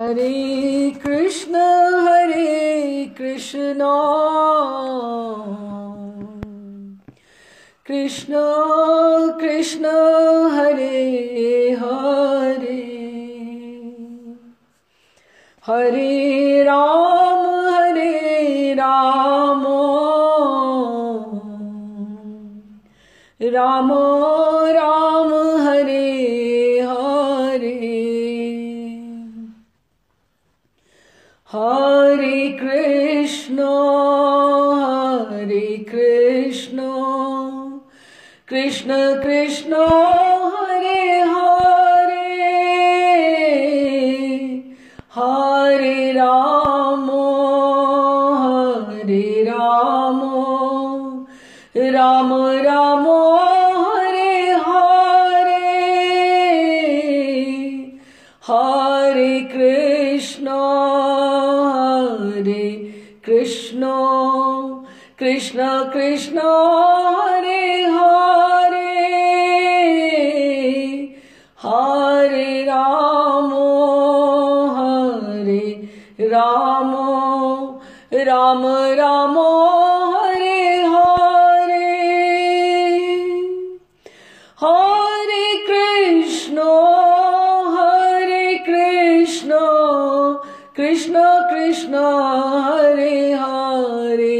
हरे कृष्ण कृष्ण कृष्ण हरे हरे, हरे राम राम राम हरे हरे, हरे कृष्ण कृष्ण कृष्ण हरे हरे, हरे राम राम राम हरे हरे, हरे कृष्ण कृष्ण कृष्ण हरे हरे, हरे राम राम राम हरे हरे, हरे कृष्ण कृष्ण कृष्ण हरे हरे,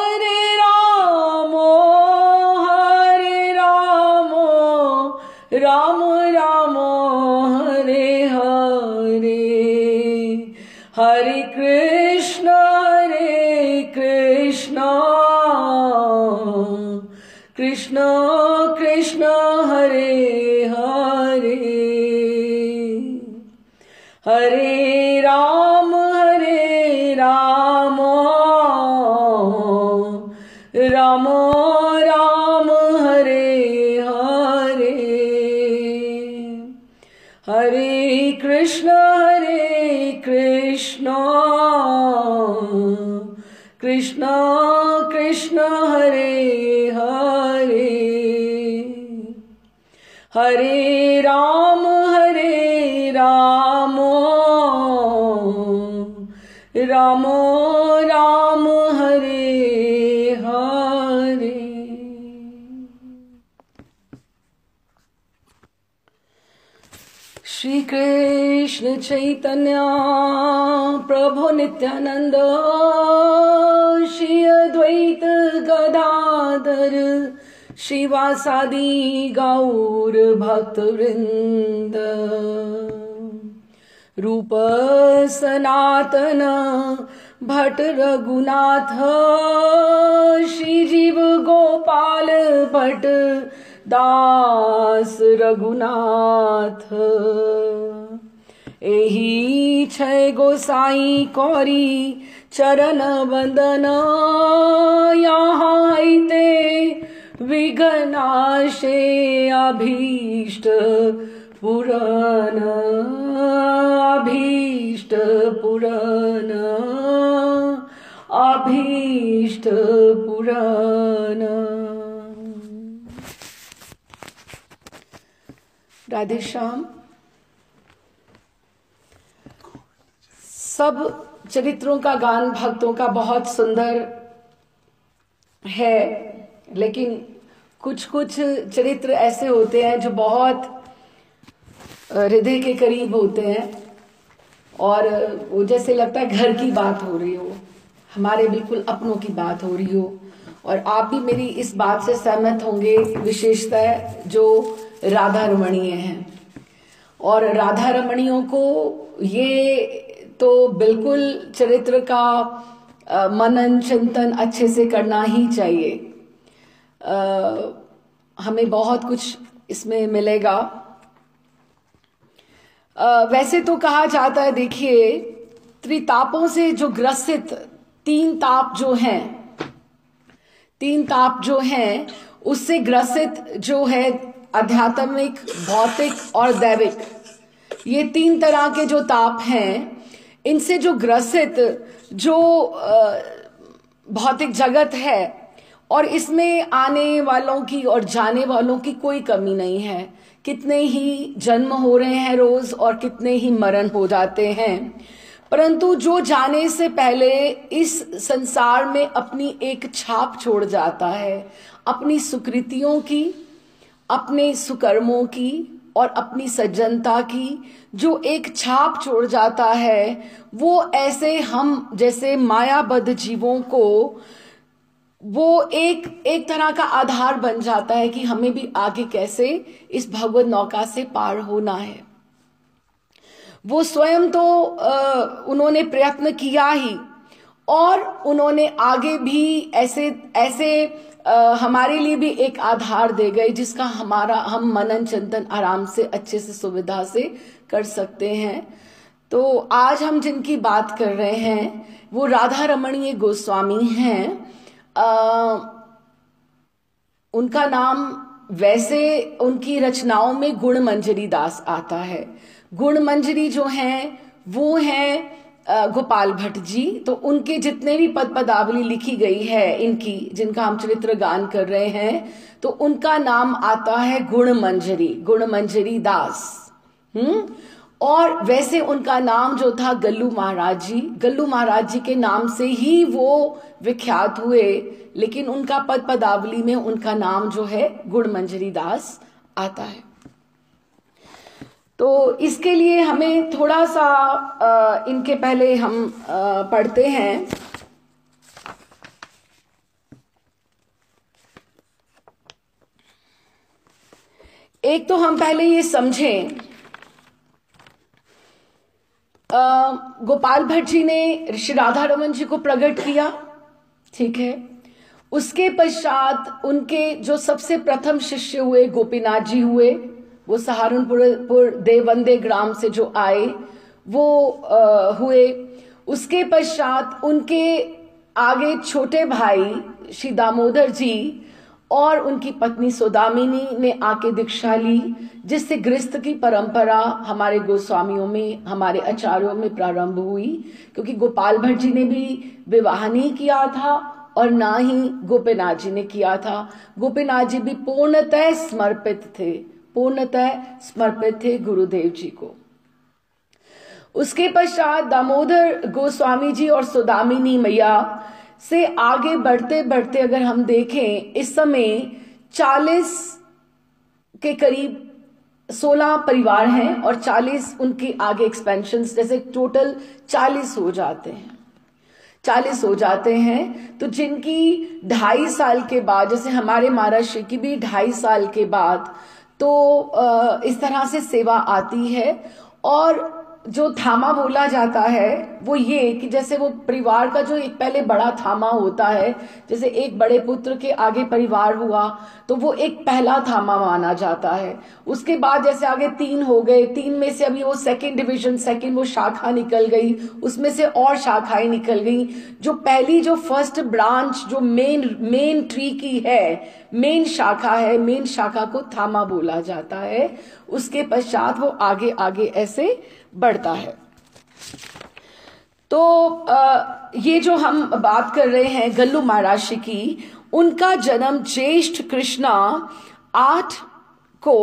हरे राम राम राम हरे हरे, हरे कृष्ण कृष्ण कृष्ण हरे हरे, हरे राम राम राम हरे हरे, हरे कृष्ण कृष्ण कृष्ण हरे हरे, हरे राम राम राम हरे हरे। श्री कृष्ण चैतन्य प्रभु नित्यानंद, श्री अद्वैत गदाधर श्रीवासादि गौर भक्तवृंद, रूप सनातन भट्ट रघुनाथ, श्री जीव गोपाल भट्ट दास रघुनाथ, एही छय गोसाई कौरी चरण वंदन, यहाँ ते विघ्नाशे अभीष्ट पुराण, अभीष्ट पुराण, अभीष्ट पुराण। राधे श्याम। सब चरित्रों का गान भक्तों का बहुत सुंदर है, लेकिन कुछ कुछ चरित्र ऐसे होते हैं जो बहुत हृदय के करीब होते हैं, और वो जैसे लगता है घर की बात हो रही हो, हमारे बिल्कुल अपनों की बात हो रही हो। और आप भी मेरी इस बात से सहमत होंगे, विशेषतः जो राधा रमणीय हैं। और राधा रमणियों को ये तो बिल्कुल चरित्र का मनन चिंतन अच्छे से करना ही चाहिए। हमें बहुत कुछ इसमें मिलेगा। वैसे तो कहा जाता है, देखिए, त्रितापों से जो ग्रसित तीन ताप जो हैं उससे ग्रसित जो है आध्यात्मिक, भौतिक और दैविक, ये तीन तरह के जो ताप हैं, इनसे जो ग्रसित जो भौतिक जगत है, और इसमें आने वालों की और जाने वालों की कोई कमी नहीं है, कितने ही जन्म हो रहे हैं रोज और कितने ही मरण हो जाते हैं, परंतु जो जाने से पहले इस संसार में अपनी एक छाप छोड़ जाता है, अपनी सुकृतियों की, अपने सुकर्मों की और अपनी सज्जनता की जो एक छाप छोड़ जाता है, वो ऐसे हम जैसे मायाबद्ध जीवों को वो एक तरह का आधार बन जाता है कि हमें भी आगे कैसे इस भगवत नौका से पार होना है। वो स्वयं तो उन्होंने प्रयत्न किया ही, और उन्होंने आगे भी ऐसे ऐसे हमारे लिए भी एक आधार दे गए जिसका हम मनन चिंतन आराम से अच्छे से सुविधा से कर सकते हैं। तो आज हम जिनकी बात कर रहे हैं वो राधा रमणीय गोस्वामी हैं। उनका नाम वैसे उनकी रचनाओं में गुण मंजरी दास आता है। गुण मंजरी जो हैं वो हैं गोपाल भट्ट जी। तो उनके जितने भी पद पदावली लिखी गई है इनकी, जिनका हम चरित्र गान कर रहे हैं, तो उनका नाम आता है गुण मंजरी दास। और वैसे उनका नाम जो था गल्लू महाराज जी के नाम से ही वो विख्यात हुए, लेकिन उनका पद पदावली में उनका नाम जो है गुण मंजरी दास आता है। तो इसके लिए हमें थोड़ा सा इनके पहले हम पढ़ते हैं। एक तो हम पहले ये समझें, गोपाल भट्ट जी ने श्री राधा रमन जी को प्रकट किया, ठीक है। उसके पश्चात उनके जो सबसे प्रथम शिष्य हुए गोपीनाथ जी हुए, वो सहारनपुर देवंदे ग्राम से जो आए वो हुए। उसके पश्चात उनके आगे छोटे भाई श्री दामोदर जी और उनकी पत्नी सौदामिनी ने आके दीक्षा ली, जिससे गृहस्थ की परंपरा हमारे गोस्वामियों में, हमारे आचार्यों में प्रारंभ हुई। क्योंकि गोपाल भट्ट जी ने भी विवाह नहीं किया था और ना ही गोपीनाथ जी ने किया था। गोपीनाथ जी भी पूर्णतः समर्पित थे गुरुदेव जी को। उसके पश्चात दामोदर गोस्वामी जी और सौदामिनी मैया से आगे बढ़ते बढ़ते अगर हम देखें, इस समय 40 के करीब 16 परिवार हैं और 40 उनके आगे एक्सपेंशंस, जैसे टोटल 40 हो जाते हैं। तो जिनकी 2.5 साल के बाद, जैसे हमारे महाराज श्री की भी 2.5 साल के बाद, तो इस तरह से सेवा आती है। और जो थामा बोला जाता है वो ये कि जैसे वो परिवार का जो एक पहले बड़ा थामा होता है, जैसे एक बड़े पुत्र के आगे परिवार हुआ तो वो एक पहला थामा माना जाता है। उसके बाद जैसे आगे 3 हो गए, 3 में से अभी वो सेकंड डिवीजन, वो शाखा निकल गई, उसमें से और शाखाएं निकल गई। जो पहली जो फर्स्ट ब्रांच जो मेन ट्री की है, मेन शाखा को थामा बोला जाता है। उसके पश्चात वो आगे आगे ऐसे बढ़ता है। तो ये जो हम बात कर रहे हैं गल्लू महाराज की, उनका जन्म ज्येष्ठ कृष्णा 8 को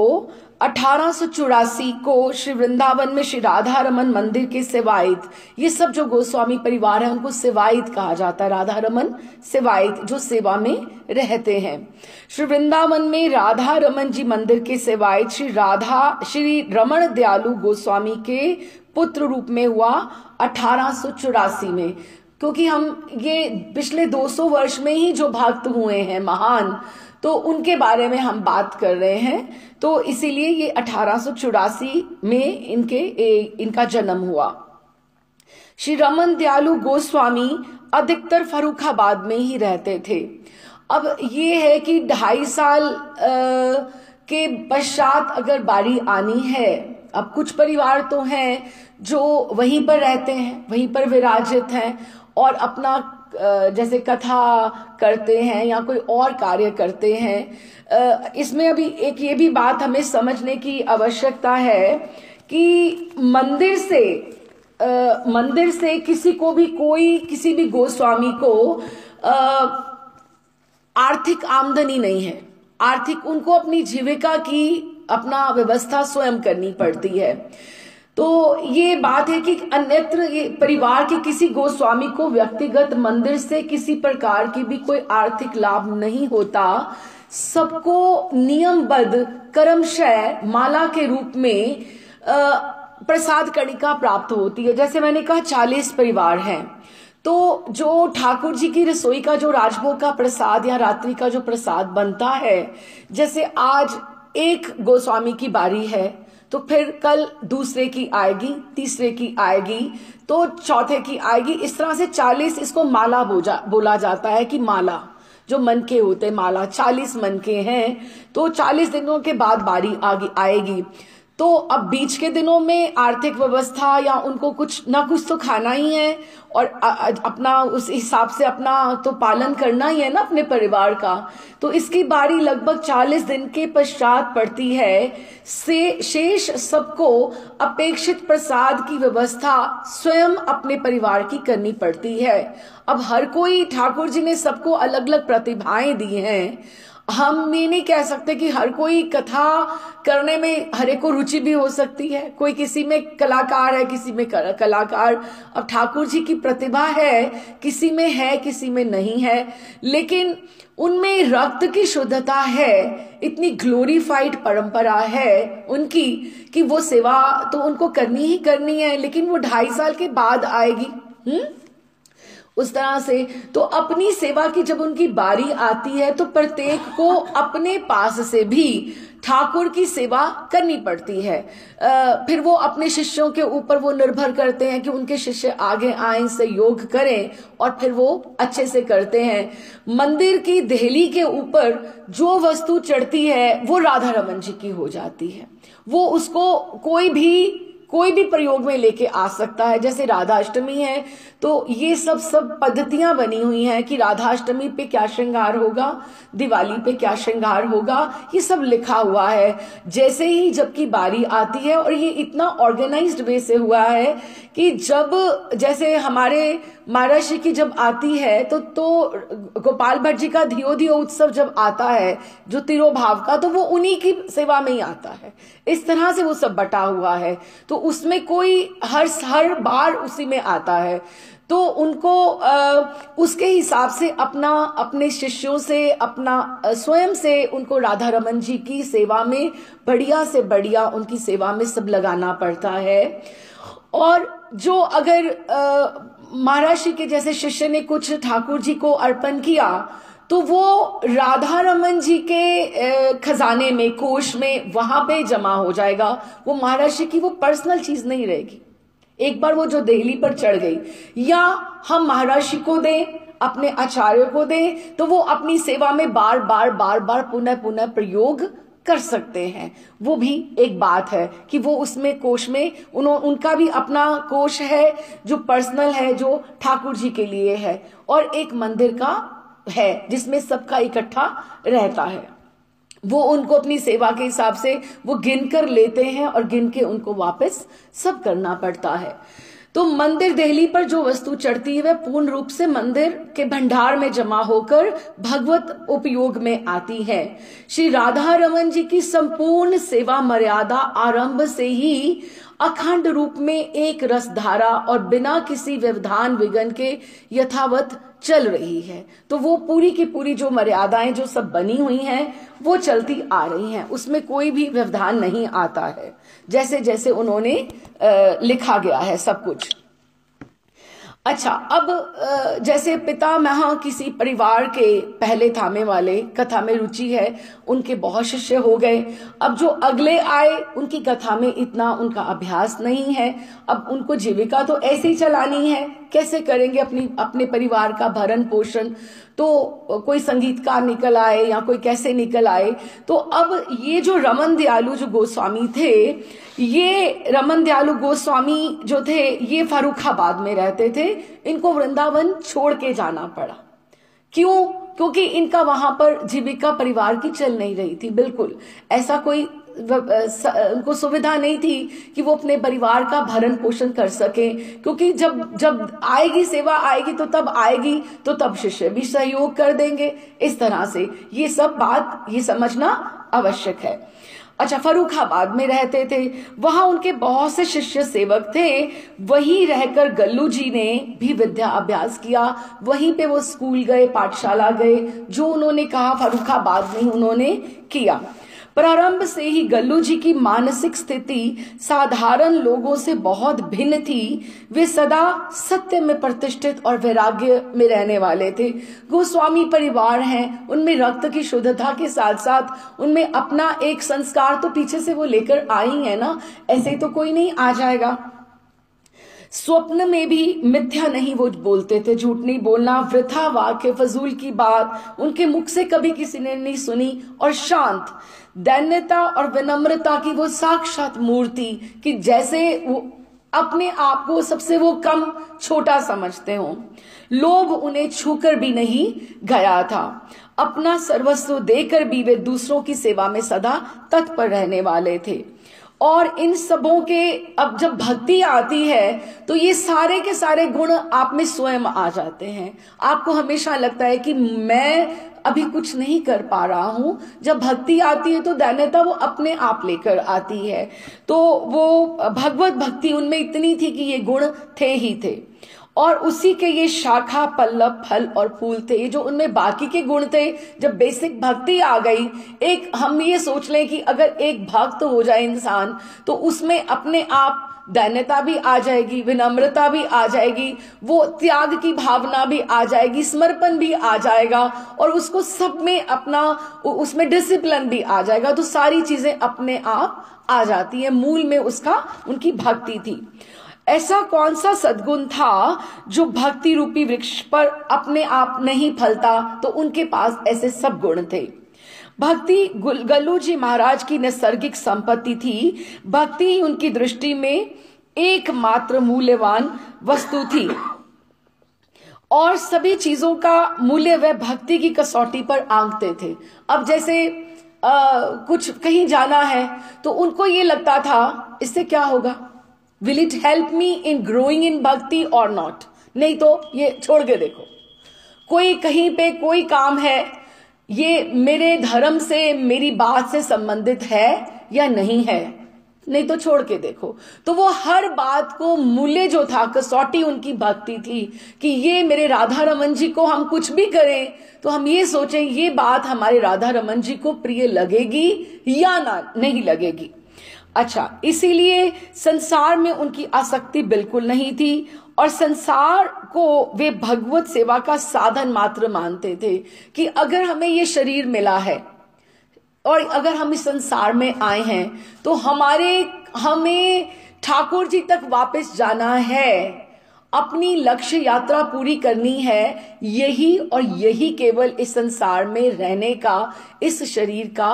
1884 को श्री वृंदावन में श्री राधा रमन मंदिर के सेवायत, ये सब जो गोस्वामी परिवार है उनको सेवायत कहा जाता है, राधा रमन सेवायत जो सेवा में रहते हैं। श्री वृंदावन में राधा रमन जी मंदिर के सेवायत श्री रमण दयालु गोस्वामी के पुत्र रूप में हुआ 1884 में। क्योंकि हम ये पिछले 200 वर्ष में ही जो भक्त हुए हैं महान, तो उनके बारे में हम बात कर रहे हैं, तो इसीलिए ये 1884 में इनका जन्म हुआ। श्री रमन दयालु गोस्वामी अधिकतर फर्रुखाबाद में ही रहते थे। अब ये है कि 2.5 साल के पश्चात अगर बारी आनी है, अब कुछ परिवार तो हैं जो वहीं पर रहते हैं, वहीं पर विराजित हैं और अपना जैसे कथा करते हैं या कोई और कार्य करते हैं। इसमें अभी एक ये भी बात हमें समझने की आवश्यकता है कि मंदिर से किसी भी गोस्वामी को आर्थिक आमदनी नहीं है। आर्थिक उनको अपनी जीविका की अपना व्यवस्था स्वयं करनी पड़ती है। तो ये बात है कि अन्यत्र ये परिवार के किसी गोस्वामी को व्यक्तिगत मंदिर से किसी प्रकार की भी कोई आर्थिक लाभ नहीं होता। सबको नियमबद्ध कर्मशय माला के रूप में प्रसाद कणिका प्राप्त होती है। जैसे मैंने कहा 40 परिवार हैं, तो जो ठाकुर जी की रसोई का जो राजभोग का प्रसाद या रात्रि का जो प्रसाद बनता है, जैसे आज एक गोस्वामी की बारी है तो फिर कल दूसरे की आएगी, तीसरे की आएगी, तो चौथे की आएगी, इस तरह से 40 इसको माला बोला जाता है कि माला जो मन के होते माला 40 मन के हैं, तो 40 दिनों के बाद बारी आएगी। तो अब बीच के दिनों में आर्थिक व्यवस्था या उनको कुछ ना कुछ तो खाना ही है और अपना उस हिसाब से अपना तो पालन करना ही है ना अपने परिवार का। तो इसकी बारी लगभग 40 दिन के पश्चात पड़ती है। शेष सबको अपेक्षित प्रसाद की व्यवस्था स्वयं अपने परिवार की करनी पड़ती है। अब हर कोई, ठाकुर जी ने सबको अलग अलग प्रतिभाएं दी हैं। हम ये नहीं कह सकते कि हर कोई कथा करने में हर एक को रुचि भी हो सकती है। कोई किसी में कलाकार है, किसी में कलाकार। अब ठाकुर जी की प्रतिभा है, किसी में है, किसी में नहीं है, लेकिन उनमें रक्त की शुद्धता है, इतनी ग्लोरीफाइड परंपरा है उनकी कि वो सेवा तो उनको करनी ही करनी है, लेकिन वो 2.5 साल के बाद आएगी। उस तरह से तो अपनी सेवा की जब उनकी बारी आती है तो प्रत्येक को अपने पास से भी ठाकुर की सेवा करनी पड़ती है। फिर वो अपने शिष्यों के ऊपर वो निर्भर करते हैं कि उनके शिष्य आगे आए, सहयोग करें, और फिर वो अच्छे से करते हैं। मंदिर की देहली के ऊपर जो वस्तु चढ़ती है वो राधा रमन जी की हो जाती है। वो उसको कोई भी प्रयोग में लेके आ सकता है। जैसे राधाष्टमी है तो ये सब पद्धतियां बनी हुई हैं कि राधाष्टमी पे क्या श्रृंगार होगा, दिवाली पे क्या श्रृंगार होगा, ये सब लिखा हुआ है। जैसे ही जबकि बारी आती है, और ये इतना ऑर्गेनाइज्ड वे से हुआ है कि जब जैसे हमारे महाराष्ट्र की जब आती है तो गोपाल भट्ट जी का धियो धियो उत्सव जब आता है जो तिरोभाव का, तो वो उन्हीं की सेवा में ही आता है। इस तरह से वो सब बटा हुआ है, तो उसमें कोई हर बार उसी में आता है। तो उनको उसके हिसाब से अपने शिष्यों से, अपना स्वयं से उनको राधा रमन जी की सेवा में बढ़िया से बढ़िया उनकी सेवा में सब लगाना पड़ता है। और जो अगर महाराष्ट्र के जैसे शिष्य ने कुछ ठाकुर जी को अर्पण किया तो वो राधा रमन जी के खजाने में, कोष में, वहां पे जमा हो जाएगा। वो महाराष्ट्र की वो पर्सनल चीज नहीं रहेगी। एक बार वो जो देहली पर चढ़ गई, या हम महाराष्ट्र को दें, अपने आचार्य को दें, तो वो अपनी सेवा में बार बार पुनः प्रयोग कर सकते हैं। वो भी एक बात है कि वो उसमें कोष में उनका भी अपना कोष है जो पर्सनल है, जो ठाकुर जी के लिए है, और एक मंदिर का है जिसमें सबका इकट्ठा रहता है। वो उनको अपनी सेवा के हिसाब से वो गिन कर लेते हैं और गिन के उनको वापस सब करना पड़ता है। तो मंदिर देहली पर जो वस्तु चढ़ती है वह पूर्ण रूप से मंदिर के भंडार में जमा होकर भगवत उपयोग में आती है। श्री राधा रमन जी की संपूर्ण सेवा मर्यादा आरंभ से ही अखंड रूप में एक रसधारा और बिना किसी व्यवधान विघ्न के यथावत चल रही है। तो वो पूरी की पूरी जो मर्यादाएं जो सब बनी हुई हैं वो चलती आ रही हैं, उसमें कोई भी व्यवधान नहीं आता है, जैसे जैसे उन्होंने लिखा गया है सब कुछ। अच्छा, अब जैसे पितामह किसी परिवार के पहले थामे वाले, कथा में रुचि है, उनके बहुत शिष्य हो गए। अब जो अगले आए उनकी कथा में इतना उनका अभ्यास नहीं है। अब उनको जीविका तो ऐसे ही चलानी है, कैसे करेंगे अपने परिवार का भरण पोषण। तो कोई संगीतकार निकल आए या कोई कैसे निकल आए। तो अब ये जो रमन दयालु जो गोस्वामी थे, ये रमन दयालु गोस्वामी जो थे ये फर्रुखाबाद में रहते थे। इनको वृंदावन छोड़ के जाना पड़ा। क्यों? क्योंकि इनका वहां पर जीविका परिवार की चल नहीं रही थी। बिल्कुल ऐसा कोई उनको सुविधा नहीं थी कि वो अपने परिवार का भरण पोषण कर सके, क्योंकि जब आएगी सेवा आएगी तो तब आएगी, तो तब शिष्य भी सहयोग कर देंगे। इस तरह से ये सब बात ये समझना आवश्यक है। अच्छा, फर्रुखाबाद में रहते थे, वहां उनके बहुत से शिष्य सेवक थे। वहीं रहकर गल्लू जी ने भी विद्या अभ्यास किया। वहीं पे वो स्कूल गए, पाठशाला गए, जो उन्होंने कहा फर्रुखाबाद में उन्होंने किया। प्रारंभ से ही गल्लू जी की मानसिक स्थिति साधारण लोगों से बहुत भिन्न थी। वे सदा सत्य में प्रतिष्ठित और वैराग्य में रहने वाले थे। गोस्वामी परिवार हैं, उनमें रक्त की शुद्धता के साथ साथ उनमें अपना एक संस्कार तो पीछे से वो लेकर आई है ना, ऐसे तो कोई नहीं आ जाएगा। स्वप्न में भी मिथ्या नहीं वो बोलते थे, झूठ नहीं बोलना, वृथा वाक्य, फजूल की बात उनके मुख से कभी किसी ने नहीं सुनी। और शांत, दैन्यता और विनम्रता की वो साक्षात मूर्ति, कि जैसे वो अपने आप को सबसे वो कम छोटा समझते हो। लोभ उन्हें छूकर भी नहीं गया था। अपना सर्वस्व देकर भी वे दूसरों की सेवा में सदा तत्पर रहने वाले थे। और इन सबों के अब जब भक्ति आती है तो ये सारे के सारे गुण आप में स्वयं आ जाते हैं। आपको हमेशा लगता है कि मैं अभी कुछ नहीं कर पा रहा हूं। जब भक्ति आती है तो दैन्यता वो अपने आप लेकर आती है। तो वो भगवत भक्ति उनमें इतनी थी कि ये गुण थे ही थे। और उसी के ये शाखा, पल्लव, फल और फूल थे, ये जो उनमें बाकी के गुण थे। जब बेसिक भक्ति आ गई, एक हम ये सोच लें कि अगर एक भक्त हो जाए इंसान तो उसमें अपने आप दैन्यता भी आ जाएगी, विनम्रता भी आ जाएगी, वो त्याग की भावना भी आ जाएगी, समर्पण भी आ जाएगा, और उसको सब में अपना उसमें डिसिप्लिन भी आ जाएगा। तो सारी चीजें अपने आप आ जाती है। मूल में उसका उनकी भक्ति थी। ऐसा कौन सा सद्गुण था जो भक्ति रूपी वृक्ष पर अपने आप नहीं फलता? तो उनके पास ऐसे सब गुण थे। भक्ति गल्लू जी महाराज की नैसर्गिक संपत्ति थी। भक्ति उनकी दृष्टि में एकमात्र मूल्यवान वस्तु थी और सभी चीजों का मूल्य वह भक्ति की कसौटी पर आंकते थे। अब जैसे कुछ कहीं जाना है तो उनको ये लगता था इससे क्या होगा, will it help me in growing in भक्ति और नॉट, नहीं तो ये छोड़ के देखो। कोई कहीं पे कोई काम है, ये मेरे धर्म से, मेरी बात से संबंधित है या नहीं है, नहीं तो छोड़ के देखो। तो वो हर बात को मूल्य जो था, कसौटी उनकी भक्ति थी कि ये मेरे राधा रमन जी को हम कुछ भी करें तो हम ये सोचें ये बात हमारे राधा रमन जी को प्रिय लगेगी या ना नहीं लगेगी। अच्छा, इसीलिए संसार में उनकी आसक्ति बिल्कुल नहीं थी और संसार को वे भगवत सेवा का साधन मात्र मानते थे कि अगर हमें ये शरीर मिला है और अगर हम इस संसार में आए हैं तो हमें ठाकुर जी तक वापस जाना है, अपनी लक्ष्य यात्रा पूरी करनी है। यही और यही केवल इस संसार में रहने का, इस शरीर का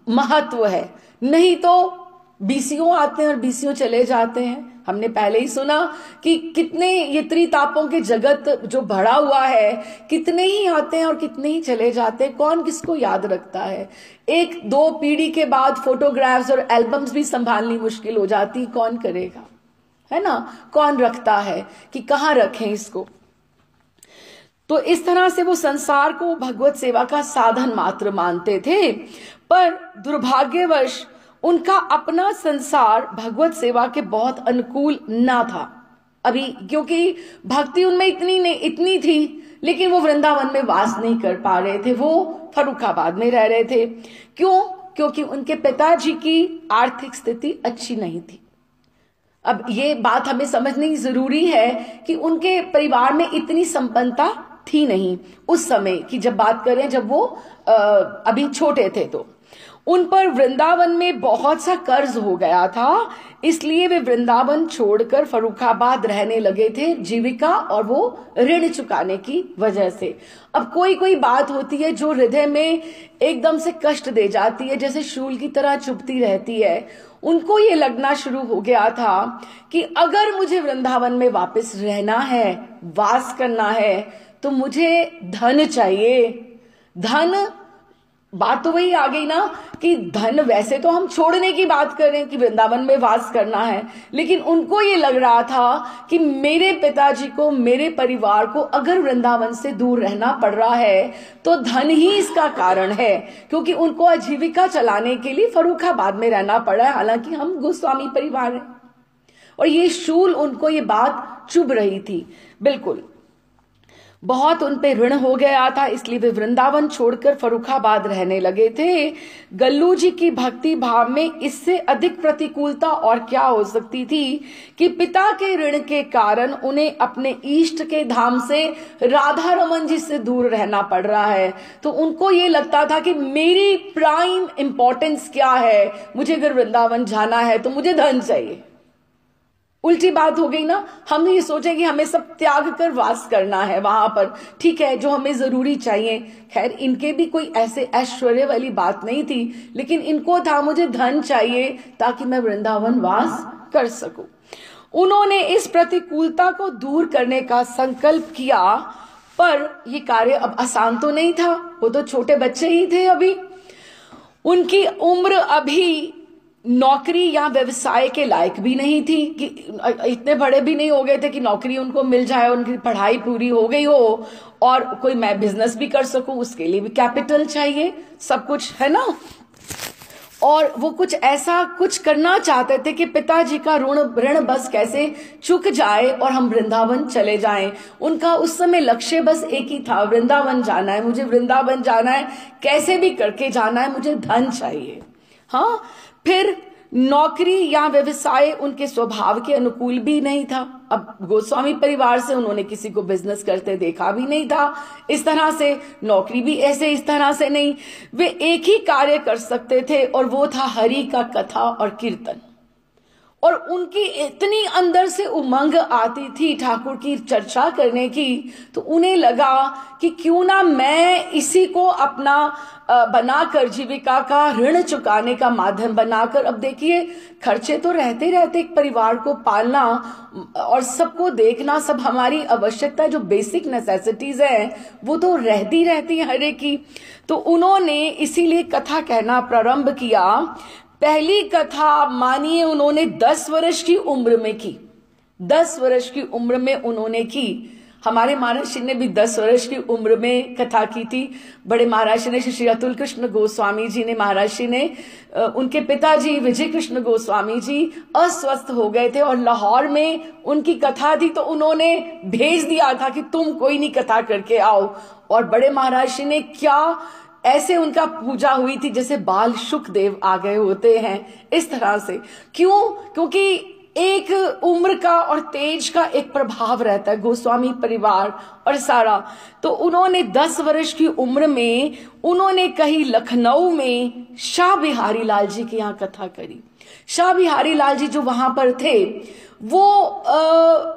महत्व है। नहीं तो बीसियों आते हैं और बीसियों चले जाते हैं। हमने पहले ही सुना कि कितने ये त्रितापों के जगत जो भरा हुआ है, कितने ही आते हैं और कितने ही चले जाते हैं। कौन किसको याद रखता है? एक दो पीढ़ी के बाद फोटोग्राफ्स और एल्बम्स भी संभालनी मुश्किल हो जाती, कौन करेगा, है ना? कौन रखता है कि कहाँ रखें इसको? तो इस तरह से वो संसार को भगवत सेवा का साधन मात्र मानते थे। पर दुर्भाग्यवश उनका अपना संसार भगवत सेवा के बहुत अनुकूल ना था अभी, क्योंकि भक्ति उनमें इतनी थी, लेकिन वो वृंदावन में वास नहीं कर पा रहे थे। वो फर्रुखाबाद में रह रहे थे। क्यों? क्योंकि उनके पिताजी की आर्थिक स्थिति अच्छी नहीं थी। अब ये बात हमें समझनी जरूरी है कि उनके परिवार में इतनी संपन्नता थी नहीं उस समय की, जब बात करें जब वो अभी छोटे थे। तो उन पर वृंदावन में बहुत सा कर्ज हो गया था, इसलिए वे वृंदावन छोड़कर फर्रुखाबाद रहने लगे थे, जीविका और वो ऋण चुकाने की वजह से। अब कोई कोई बात होती है जो हृदय में एकदम से कष्ट दे जाती है, जैसे शूल की तरह चुभती रहती है। उनको ये लगना शुरू हो गया था कि अगर मुझे वृंदावन में वापस रहना है, वास करना है, तो मुझे धन चाहिए। धन बात तो वही आ गई ना कि धन, वैसे तो हम छोड़ने की बात कर रहे हैं कि वृंदावन में वास करना है, लेकिन उनको ये लग रहा था कि मेरे पिताजी को, मेरे परिवार को अगर वृंदावन से दूर रहना पड़ रहा है तो धन ही इसका कारण है, क्योंकि उनको आजीविका चलाने के लिए फर्रुखाबाद में रहना पड़ा है, हालांकि हम गोस्वामी परिवार हैं। और ये शूल उनको ये बात चुभ रही थी, बिल्कुल बहुत उन पे ऋण हो गया था, इसलिए वे वृंदावन छोड़कर फर्रुखाबाद रहने लगे थे। गल्लू जी की भक्ति भाव में इससे अधिक प्रतिकूलता और क्या हो सकती थी कि पिता के ऋण के कारण उन्हें अपने इष्ट के धाम से राधा रमन जी से दूर रहना पड़ रहा है। तो उनको ये लगता था कि मेरी प्राइम इंपॉर्टेंस क्या है, मुझे अगर वृंदावन जाना है तो मुझे धन चाहिए। उल्टी बात हो गई ना, हम ये सोचे कि हमें सब त्याग कर वास करना है वहां पर, ठीक है, जो हमें जरूरी चाहिए। खैर इनके भी कोई ऐसे ऐश्वर्य वाली बात नहीं थी, लेकिन इनको था मुझे धन चाहिए ताकि मैं वृंदावन वास कर सकूं। उन्होंने इस प्रतिकूलता को दूर करने का संकल्प किया, पर यह कार्य अब आसान तो नहीं था, वो तो छोटे बच्चे ही थे अभी, उनकी उम्र अभी नौकरी या व्यवसाय के लायक भी नहीं थी, कि इतने बड़े भी नहीं हो गए थे कि नौकरी उनको मिल जाए, उनकी पढ़ाई पूरी हो गई हो और कोई मैं बिजनेस भी कर सकूं, उसके लिए भी कैपिटल चाहिए, सब कुछ है ना। और वो कुछ ऐसा कुछ करना चाहते थे कि पिताजी का ऋण बस कैसे चुक जाए और हम वृंदावन चले जाएं। उनका उस समय लक्ष्य बस एक ही था, वृंदावन जाना है, मुझे वृंदावन जाना है, कैसे भी करके जाना है, मुझे धन चाहिए। हाँ, फिर नौकरी या व्यवसाय उनके स्वभाव के अनुकूल भी नहीं था। अब गोस्वामी परिवार से उन्होंने किसी को बिजनेस करते देखा भी नहीं था इस तरह से, नौकरी भी ऐसे इस तरह से नहीं। वे एक ही कार्य कर सकते थे और वो था हरि का कथा और कीर्तन। और उनकी इतनी अंदर से उमंग आती थी ठाकुर की चर्चा करने की, तो उन्हें लगा कि क्यों ना मैं इसी को अपना बनाकर, जीविका का ऋण चुकाने का माध्यम बनाकर, अब देखिए खर्चे तो रहते रहते, एक परिवार को पालना और सबको देखना, सब हमारी आवश्यकता जो बेसिक नेसेसिटीज है वो तो रहती रहती है हर एक की। तो उन्होंने इसीलिए कथा कहना प्रारंभ किया। पहली कथा मानिए उन्होंने 10 वर्ष की उम्र में की, 10 वर्ष की उम्र में उन्होंने की। हमारे महाराज ने भी 10 वर्ष की उम्र में कथा की थी। बड़े महाराज ने, श्री अतुल कृष्ण गोस्वामी जी ने, महाराज ने, उनके पिताजी विजय कृष्ण गोस्वामी जी अस्वस्थ हो गए थे और लाहौर में उनकी कथा थी, तो उन्होंने भेज दिया था कि तुम कोई नहीं कथा करके आओ। और बड़े महाराज ने क्या ऐसे उनका पूजा हुई थी जैसे बाल शुकदेव आ गए होते हैं, इस तरह से। क्यों? क्योंकि एक उम्र का और तेज का एक प्रभाव रहता है गोस्वामी परिवार और सारा। तो उन्होंने 10 वर्ष की उम्र में उन्होंने कहीं लखनऊ में शाह बिहारी लाल जी के यहाँ कथा करी। शाह बिहारी लाल जी जो वहां पर थे वो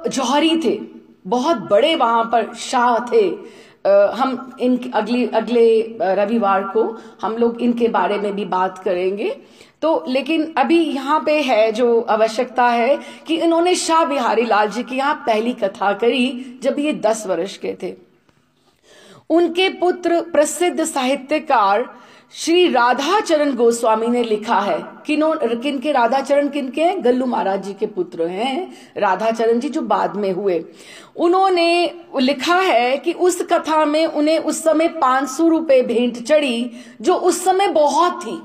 जौहरी थे, बहुत बड़े वहां पर शाह थे। हम इन अगले रविवार को हम लोग इनके बारे में भी बात करेंगे। तो लेकिन अभी यहाँ पे है जो आवश्यकता है कि इन्होंने शाह बिहारी लाल जी की यहाँ पहली कथा करी जब ये 10 वर्ष के थे। उनके पुत्र प्रसिद्ध साहित्यकार श्री राधाचरण गोस्वामी ने लिखा है, किनके राधाचरण किनके हैं? गल्लू महाराज जी के पुत्र हैं राधाचरण जी, जो बाद में हुए। उन्होंने लिखा है कि उस कथा में उन्हें उस समय 500 रुपए भेंट चढ़ी, जो उस समय बहुत थी।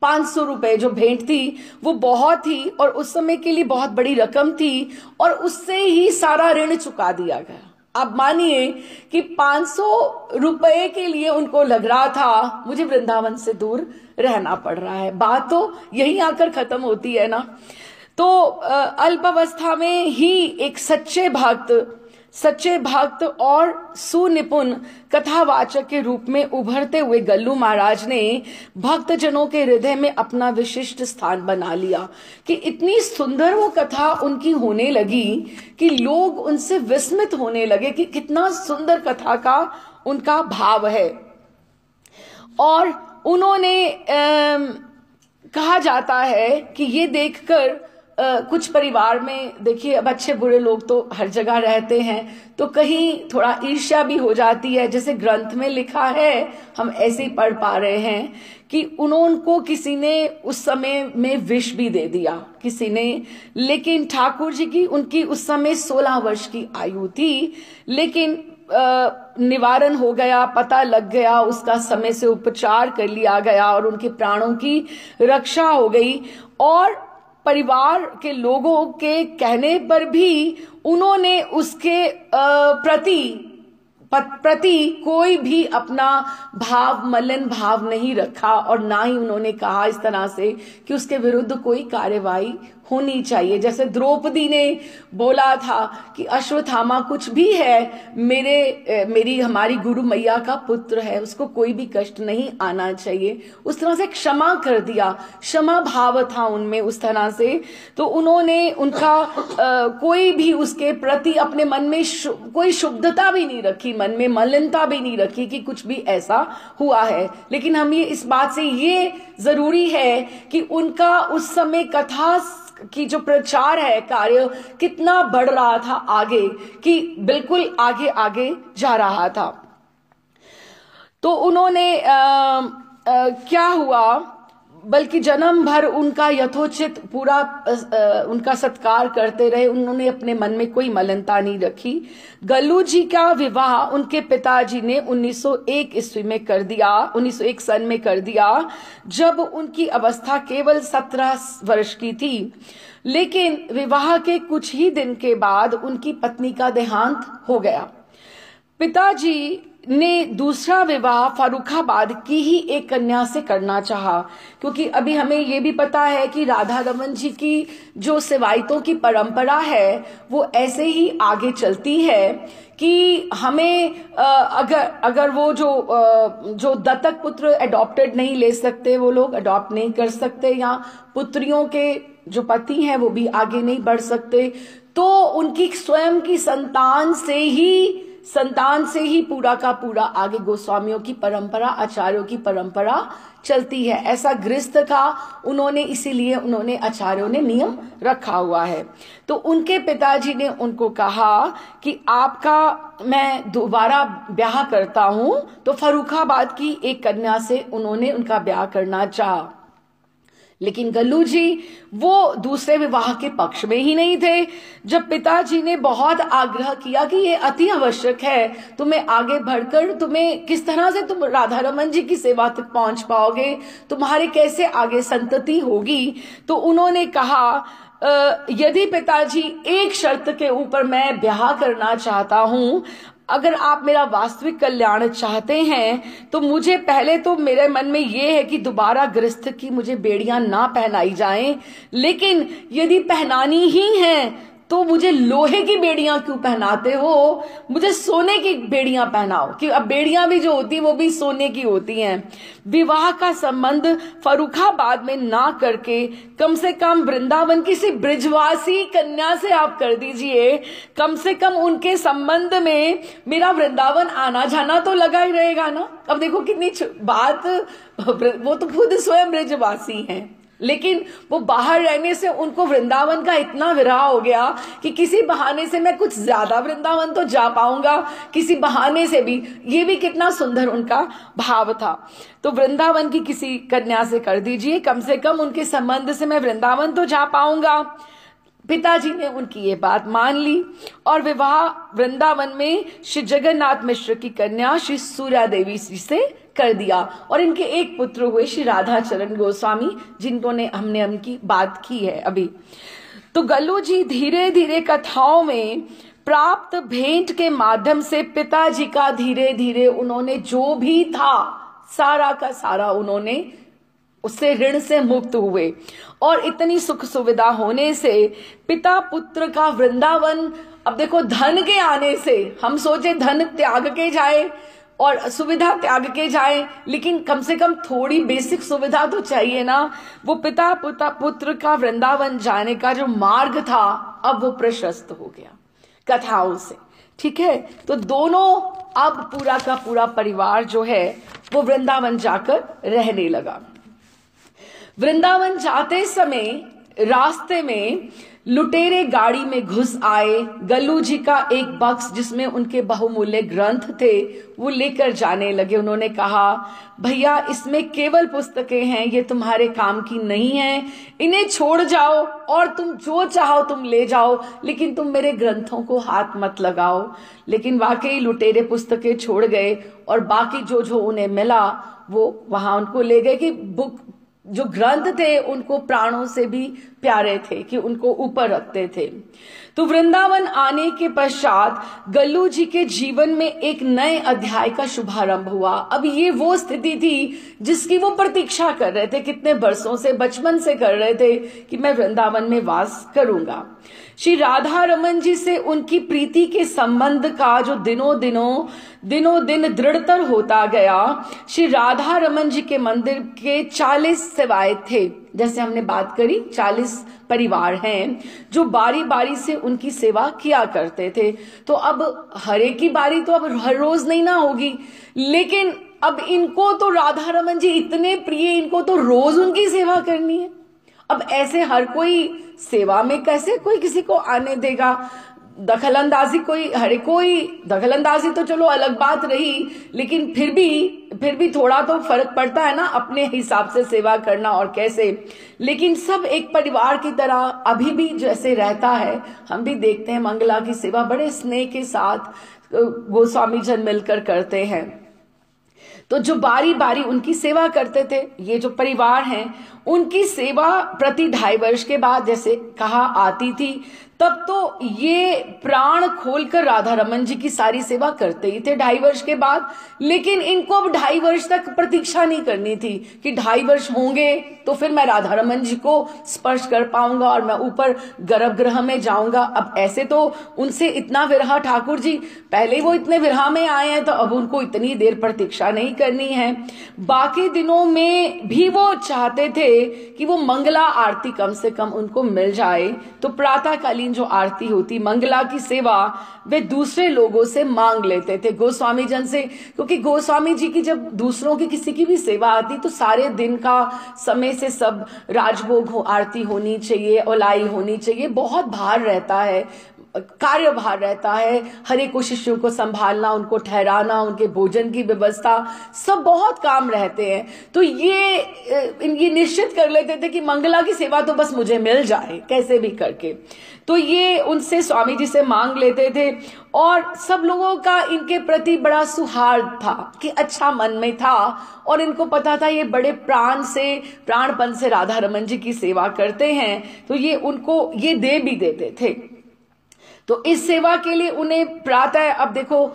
500 रुपए जो भेंट थी वो बहुत थी और उस समय के लिए बहुत बड़ी रकम थी, और उससे ही सारा ऋण चुका दिया गया। अब मानिए कि 500 रुपए के लिए उनको लग रहा था मुझे वृंदावन से दूर रहना पड़ रहा है। बात तो यही आकर खत्म होती है ना। तो अल्पावस्था में ही एक सच्चे भक्त और सुनिपुण कथावाचक के रूप में उभरते हुए गल्लू महाराज ने भक्तजनों के हृदय में अपना विशिष्ट स्थान बना लिया कि इतनी सुंदर वो कथा उनकी होने लगी कि लोग उनसे विस्मित होने लगे कि कितना सुंदर कथा का उनका भाव है। और उन्होंने कहा जाता है कि ये देखकर कुछ परिवार में देखिए, अब अच्छे बुरे लोग तो हर जगह रहते हैं, तो कहीं थोड़ा ईर्ष्या भी हो जाती है। जैसे ग्रंथ में लिखा है, हम ऐसे ही पढ़ पा रहे हैं कि उनको किसी ने उस समय में विष भी दे दिया किसी ने, लेकिन ठाकुर जी की उनकी उस समय 16 वर्ष की आयु थी, लेकिन निवारण हो गया, पता लग गया, उसका समय से उपचार कर लिया गया और उनके प्राणों की रक्षा हो गई। और परिवार के लोगों के कहने पर भी उन्होंने उसके प्रति कोई भी अपना भाव, मलिन भाव नहीं रखा, और ना ही उन्होंने कहा इस तरह से कि उसके विरुद्ध कोई कार्यवाही होनी चाहिए। जैसे द्रौपदी ने बोला था कि अश्वत्थामा कुछ भी है, मेरी हमारी गुरु मैया का पुत्र है, उसको कोई भी कष्ट नहीं आना चाहिए। उस तरह से क्षमा कर दिया, क्षमा भाव था उनमें उस तरह से। तो उन्होंने उनका कोई भी उसके प्रति अपने मन में कोई शुद्धता भी नहीं रखी, मन में मलिनता भी नहीं रखी कि कुछ भी ऐसा हुआ है। लेकिन हम ये इस बात से ये जरूरी है कि उनका उस समय कथा की जो प्रचार है, कार्य कितना बढ़ रहा था आगे, कि बिल्कुल आगे आगे जा रहा था। तो उन्होंने क्या हुआ, बल्कि जन्म भर उनका यथोचित पूरा उनका सत्कार करते रहे, उन्होंने अपने मन में कोई मलिनता नहीं रखी। गल्लू जी का विवाह उनके पिताजी ने 1901 ईस्वी में कर दिया, 1901 सन में कर दिया, जब उनकी अवस्था केवल 17 वर्ष की थी। लेकिन विवाह के कुछ ही दिन के बाद उनकी पत्नी का देहांत हो गया। पिताजी ने दूसरा विवाह फर्रुखाबाद की ही एक कन्या से करना चाहा, क्योंकि अभी हमें ये भी पता है कि राधा रमन जी की जो सेवायतों की परंपरा है वो ऐसे ही आगे चलती है कि हमें अगर वो जो दत्तक पुत्र अडॉप्टेड नहीं ले सकते, वो लोग अडॉप्ट नहीं कर सकते, या पुत्रियों के जो पति हैं वो भी आगे नहीं बढ़ सकते, तो उनकी स्वयं की संतान से ही पूरा का पूरा आगे गोस्वामियों की परंपरा, आचार्यों की परंपरा चलती है। ऐसा गृहस्थ का इसीलिए उन्होंने आचार्यों ने नियम रखा हुआ है। तो उनके पिताजी ने उनको कहा कि आपका मैं दोबारा ब्याह करता हूं, तो फर्रुखाबाद की एक कन्या से उन्होंने उनका ब्याह करना चाहा। लेकिन गल्लू जी वो दूसरे विवाह के पक्ष में ही नहीं थे। जब पिताजी ने बहुत आग्रह किया कि ये अति आवश्यक है, तुम्हें आगे बढ़कर तुम्हें किस तरह से तुम राधा रमन जी की सेवा तक पहुंच पाओगे, तुम्हारे कैसे आगे संतति होगी, तो उन्होंने कहा यदि पिताजी एक शर्त के ऊपर मैं ब्याह करना चाहता हूं, अगर आप मेरा वास्तविक कल्याण चाहते हैं तो मुझे पहले तो मेरे मन में ये है कि दोबारा गृहस्थ की मुझे बेड़ियां ना पहनाई जाएं, लेकिन यदि पहनानी ही हैं तो मुझे लोहे की बेड़ियां क्यों पहनाते हो, मुझे सोने की बेड़ियां पहनाओ, कि अब बेड़ियां भी जो होती वो भी सोने की होती हैं। विवाह का संबंध फर्रुखाबाद में ना करके कम से कम वृंदावन किसी ब्रिजवासी कन्या से आप कर दीजिए, कम से कम उनके संबंध में मेरा वृंदावन आना जाना तो लगा ही रहेगा ना। अब देखो कितनी बात, वो तो खुद स्वयं ब्रिजवासी हैं, लेकिन वो बाहर रहने से उनको वृंदावन का इतना विरह हो गया कि किसी बहाने से मैं कुछ ज्यादा वृंदावन तो जा पाऊंगा, किसी बहाने से भी। ये भी कितना सुंदर उनका भाव था। तो वृंदावन की किसी कन्या से कर दीजिए, कम से कम उनके संबंध से मैं वृंदावन तो जा पाऊंगा। पिताजी ने उनकी ये बात मान ली और विवाह वृंदावन में श्री जगन्नाथ मिश्र की कन्या श्री सूर्या देवी से कर दिया, और इनके एक पुत्र हुए श्री राधा चरण गोस्वामी, जिनको हमने उनकी बात की है अभी। तो गल्लू जी धीरे धीरे कथाओं में प्राप्त भेंट के माध्यम से पिताजी का धीरे धीरे उन्होंने जो भी था सारा का सारा उन्होंने उससे ऋण से मुक्त हुए, और इतनी सुख सुविधा होने से पिता पुत्र का वृंदावन। अब देखो धन के आने से हम सोचे धन त्याग के जाए और सुविधा त्याग के जाए, लेकिन कम से कम थोड़ी बेसिक सुविधा तो चाहिए ना। वो पिता पुत्र का वृंदावन जाने का जो मार्ग था अब वो प्रशस्त हो गया कथाओं से, ठीक है। तो दोनों अब पूरा का पूरा परिवार जो है वो वृंदावन जाकर रहने लगा। वृंदावन जाते समय रास्ते में लुटेरे गाड़ी में घुस आए। गल्लू जी का एक बक्स जिसमें उनके बहुमूल्य ग्रंथ थे वो लेकर जाने लगे। उन्होंने कहा, भैया इसमें केवल पुस्तकें हैं, ये तुम्हारे काम की नहीं है, इन्हें छोड़ जाओ और तुम जो चाहो तुम ले जाओ, लेकिन तुम मेरे ग्रंथों को हाथ मत लगाओ। लेकिन वाकई लुटेरे पुस्तकें छोड़ गए और बाकी जो जो उन्हें मिला वो वहां उनको ले गए कि बुक जो ग्रंथ थे उनको प्राणों से भी प्यारे थे, कि उनको ऊपर रखते थे। तो वृंदावन आने के पश्चात गल्लू जी के जीवन में एक नए अध्याय का शुभारंभ हुआ। अब ये वो स्थिति थी जिसकी वो प्रतीक्षा कर रहे थे, कितने बरसों से, बचपन से कर रहे थे कि मैं वृंदावन में वास करूंगा। श्री राधा रमन जी से उनकी प्रीति के संबंध का जो दिनों दिन दृढ़तर होता गया। श्री राधा रमन जी के मंदिर के 40 सेवाएं थे, जैसे हमने बात करी 40 परिवार हैं जो बारी बारी से उनकी सेवा किया करते थे। तो अब हर एक की बारी तो अब हर रोज नहीं ना होगी, लेकिन अब इनको तो राधा रमन जी इतने प्रिय, इनको तो रोज उनकी सेवा करनी है। अब ऐसे हर कोई सेवा में कैसे कोई किसी को आने देगा? दखलंदाजी कोई दखलंदाजी तो चलो अलग बात रही, लेकिन फिर भी थोड़ा तो फर्क पड़ता है ना अपने हिसाब से सेवा करना और कैसे। लेकिन सब एक परिवार की तरह अभी भी जैसे रहता है, हम भी देखते हैं मंगला की सेवा बड़े स्नेह के साथ गोस्वामी जन मिलकर करते हैं। तो जो बारी बारी उनकी सेवा करते थे, ये जो परिवार हैं, उनकी सेवा प्रति 2.5 वर्ष के बाद जैसे कहा आती थी, तब तो ये प्राण खोलकर राधा रमन जी की सारी सेवा करते ही थे 2.5 वर्ष के बाद। लेकिन इनको अब 2.5 वर्ष तक प्रतीक्षा नहीं करनी थी कि 2.5 वर्ष होंगे तो फिर मैं राधा रमन जी को स्पर्श कर पाऊंगा और मैं ऊपर गर्भगृह में जाऊंगा। अब ऐसे तो उनसे इतना विरह, ठाकुर जी पहले वो इतने विरह में आए हैं, तो अब उनको इतनी देर प्रतीक्षा नहीं करनी है। बाकी दिनों में भी वो चाहते थे कि वो मंगला आरती कम से कम उनको मिल जाए। तो प्रातःकालीन जो आरती होती मंगला की सेवा, वे दूसरे लोगों से मांग लेते थे, गोस्वामी जन से, क्योंकि गोस्वामी जी की जब दूसरों की किसी की भी सेवा आती तो सारे दिन का समय से सब राजभोग आरती होनी चाहिए, ओलाई होनी चाहिए, बहुत भार रहता है, कार्यभार रहता है, हर एक को शिष्यों को संभालना, उनको ठहराना, उनके भोजन की व्यवस्था, सब बहुत काम रहते हैं। तो ये निश्चित कर लेते थे कि मंगला की सेवा तो बस मुझे मिल जाए कैसे भी करके। तो ये उनसे स्वामी जी से मांग लेते थे और सब लोगों का इनके प्रति बड़ा सुहार्द था, कि अच्छा मन में था और इनको पता था ये बड़े प्राणपन से राधा रमन जी की सेवा करते हैं, तो ये उनको ये दे भी देते थे। तो इस सेवा के लिए उन्हें प्रातः, अब देखो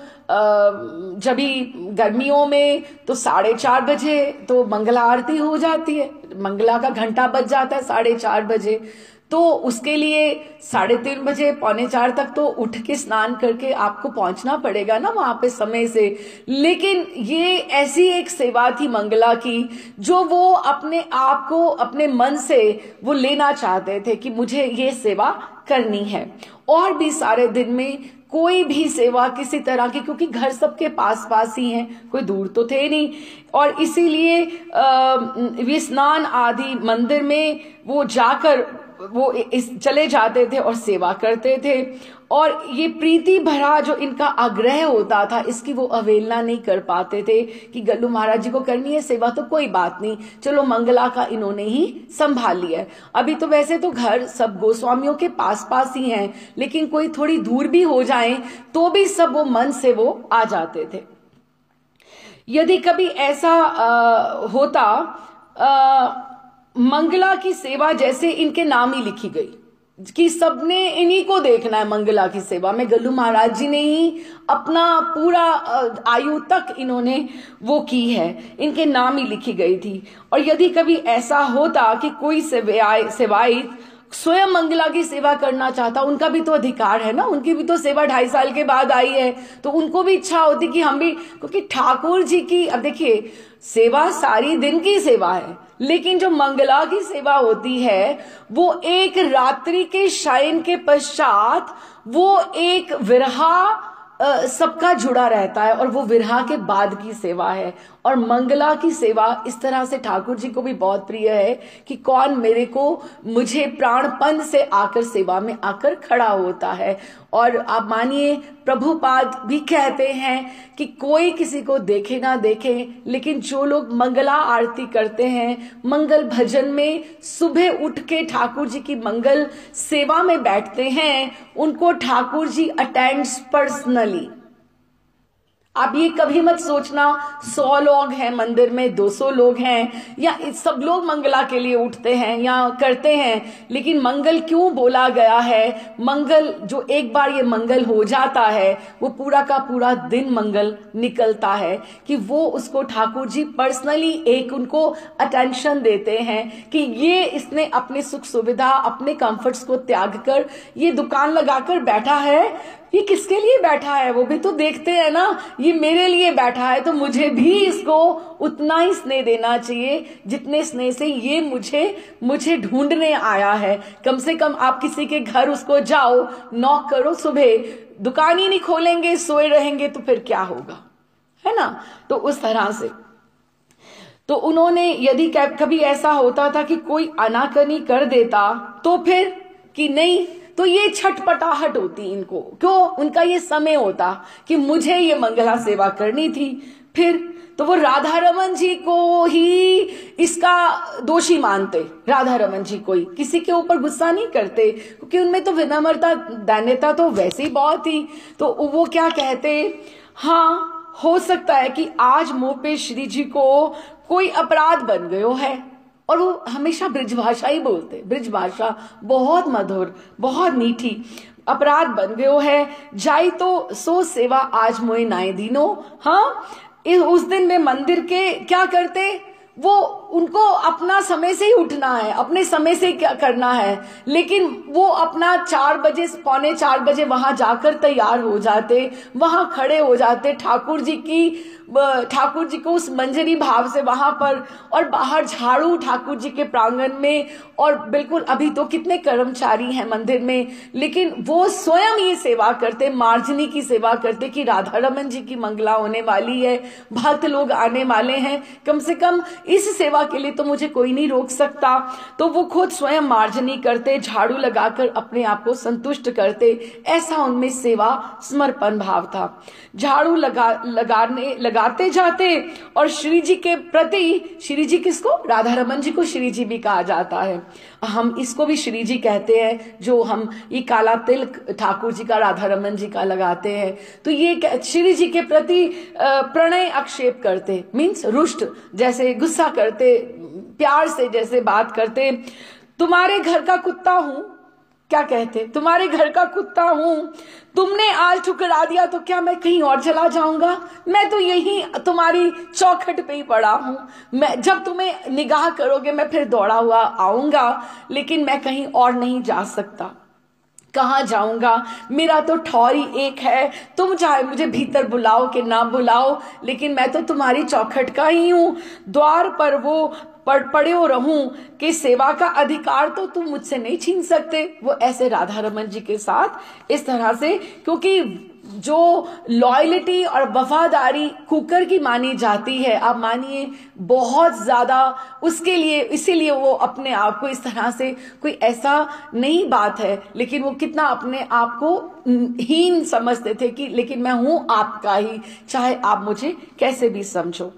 जब भी गर्मियों में तो 4:30 बजे तो मंगला आरती हो जाती है, मंगला का घंटा बज जाता है 4:30 बजे, तो उसके लिए 3:30 बजे 3:45 तक तो उठ के स्नान करके आपको पहुंचना पड़ेगा ना वहां पे समय से। लेकिन ये ऐसी एक सेवा थी मंगला की जो वो अपने आप को अपने मन से वो लेना चाहते थे कि मुझे ये सेवा करनी है। और भी सारे दिन में कोई भी सेवा किसी तरह की, क्योंकि घर सबके पास पास ही हैं, कोई दूर तो थे नहीं, और इसीलिए वे स्नान आदि मंदिर में वो जाकर वो चले जाते थे और सेवा करते थे। और ये प्रीति भरा जो इनका आग्रह होता था, इसकी वो अवहेलना नहीं कर पाते थे कि गल्लू महाराज जी को करनी है सेवा तो कोई बात नहीं, चलो मंगला का इन्होंने ही संभाल लिया है। अभी तो वैसे तो घर सब गोस्वामियों के पास पास ही हैं, लेकिन कोई थोड़ी दूर भी हो जाए तो भी सब वो मन से वो आ जाते थे। यदि कभी ऐसा होता, मंगला की सेवा जैसे इनके नाम ही लिखी गई कि सबने इन्हीं को देखना है मंगला की सेवा में, गल्लू महाराज जी ने ही अपना पूरा आयु तक इन्होंने वो की है, इनके नाम ही लिखी गई थी। और यदि कभी ऐसा होता कि कोई सेवायत स्वयं मंगला की सेवा करना चाहता, उनका भी तो अधिकार है ना, उनकी भी तो सेवा 2.5 साल के बाद आई है, तो उनको भी इच्छा होती कि हम भी, क्योंकि ठाकुर जी की, अब देखिए सेवा सारी दिन की सेवा है, लेकिन जो मंगला की सेवा होती है वो एक रात्रि के शयन के पश्चात वो एक विरहा सबका जुड़ा रहता है, और वो विरहा के बाद की सेवा है। और मंगला की सेवा इस तरह से ठाकुर जी को भी बहुत प्रिय है कि कौन मुझे प्राणपन से आकर सेवा में आकर खड़ा होता है। और आप मानिए प्रभुपाद भी कहते हैं कि कोई किसी को देखे ना देखे, लेकिन जो लोग मंगला आरती करते हैं, मंगल भजन में सुबह उठ के ठाकुर जी की मंगल सेवा में बैठते हैं, उनको ठाकुर जी अटेंड्स पर्सनली। आप ये कभी मत सोचना 100 लोग हैं मंदिर में, 200 लोग हैं, या सब लोग मंगला के लिए उठते हैं या करते हैं। लेकिन मंगल क्यों बोला गया है? मंगल जो एक बार ये मंगल हो जाता है, वो पूरा का पूरा दिन मंगल निकलता है कि वो उसको ठाकुर जी पर्सनली एक उनको अटेंशन देते हैं कि ये इसने अपने सुख सुविधा, अपने कंफर्ट्स को त्याग कर ये दुकान लगाकर बैठा है। ये किसके लिए बैठा है? वो भी तो देखते हैं ना, ये मेरे लिए बैठा है, तो मुझे भी इसको उतना ही स्नेह देना चाहिए जितने स्नेह से ये मुझे ढूंढने आया है। कम से कम आप किसी के घर उसको जाओ, नॉक करो, सुबह दुकान ही नहीं खोलेंगे, सोए रहेंगे तो फिर क्या होगा, है ना? तो उस तरह से तो उन्होंने, यदि कभी ऐसा होता था कि कोई आनाकानी कर देता तो फिर कि नहीं, तो ये छटपटाहट होती इनको, क्यों? उनका ये समय होता कि मुझे ये मंगला सेवा करनी थी। फिर तो वो राधा रमन जी को ही इसका दोषी मानते, राधा रमन जी को ही, किसी के ऊपर गुस्सा नहीं करते, क्योंकि उनमें तो विनम्रता, दैन्यता तो वैसे ही बहुत थी। तो वो क्या कहते, हाँ हो सकता है कि आज मुंह पे श्री जी को कोई अपराध बन गयो है, और वो हमेशा ब्रिजभाषा ही बोलते, ब्रिजभाषा बहुत मधुर, बहुत मीठी। अपराध बन गयो है, जाई तो सो सेवा आज मोए नाय दीनो। हाँ, उस दिन में मंदिर के क्या करते, वो उनको अपना समय से ही उठना है, अपने समय से क्या करना है, लेकिन वो अपना 4 बजे, पौने 4 बजे वहां जाकर तैयार हो जाते, वहां खड़े हो जाते ठाकुर जी को उस मंजरी भाव से वहां पर, और बाहर झाड़ू ठाकुर जी के प्रांगण में, और बिल्कुल अभी तो कितने कर्मचारी हैं मंदिर में, लेकिन वो स्वयं ये सेवा करते, मार्जनी की सेवा करते कि राधा रमन जी की मंगला होने वाली है, भक्त लोग आने वाले हैं, कम से कम इस सेवा के लिए तो मुझे कोई नहीं रोक सकता। तो वो खुद स्वयं मार्जनी करते, झाड़ू लगाकर अपने आप को संतुष्ट करते, ऐसा उनमें सेवा समर्पण भाव था। झाड़ू लगाते जाते, और श्री जी के प्रति, श्री जी किसको? राधा रमन जी को श्री जी भी कहा जाता है। हम इसको भी श्री जी कहते हैं, जो हम ये काला तिलक ठाकुर जी का, राधा रमन जी का लगाते हैं। तो ये श्री जी के प्रति प्रणय आक्षेप करते, मीन्स रुष्ट, जैसे गुस्सा करते, प्यार से जैसे बात करते। तुम्हारे घर का कुत्ता हूं, क्या कहते, तुम्हारे घर का कुत्ता हूं, तुमने आज ठुकरा दिया तो क्या मैं कहीं और चला जाऊंगा? मैं तो यही तुम्हारी चौखट पे ही पड़ा हूं, मैं जब तुम्हें निगाह करोगे मैं फिर दौड़ा हुआ आऊंगा, लेकिन मैं कहीं और नहीं जा सकता। कहाँ जाऊंगा? मेरा तो ठौर ही एक है, तुम चाहे मुझे भीतर बुलाओ कि ना बुलाओ, लेकिन मैं तो तुम्हारी चौखट का ही हूं। द्वार पर वो पड़े हो रहूं कि सेवा का अधिकार तो तुम मुझसे नहीं छीन सकते। वो ऐसे राधा रमन जी के साथ इस तरह से, क्योंकि जो लॉयल्टी और वफादारी कुकर की मानी जाती है, आप मानिए बहुत ज्यादा, उसके लिए, इसीलिए वो अपने आप को इस तरह से, कोई ऐसा नहीं बात है, लेकिन वो कितना अपने आप को हीन समझते थे कि लेकिन मैं हूं आपका ही, चाहे आप मुझे कैसे भी समझो।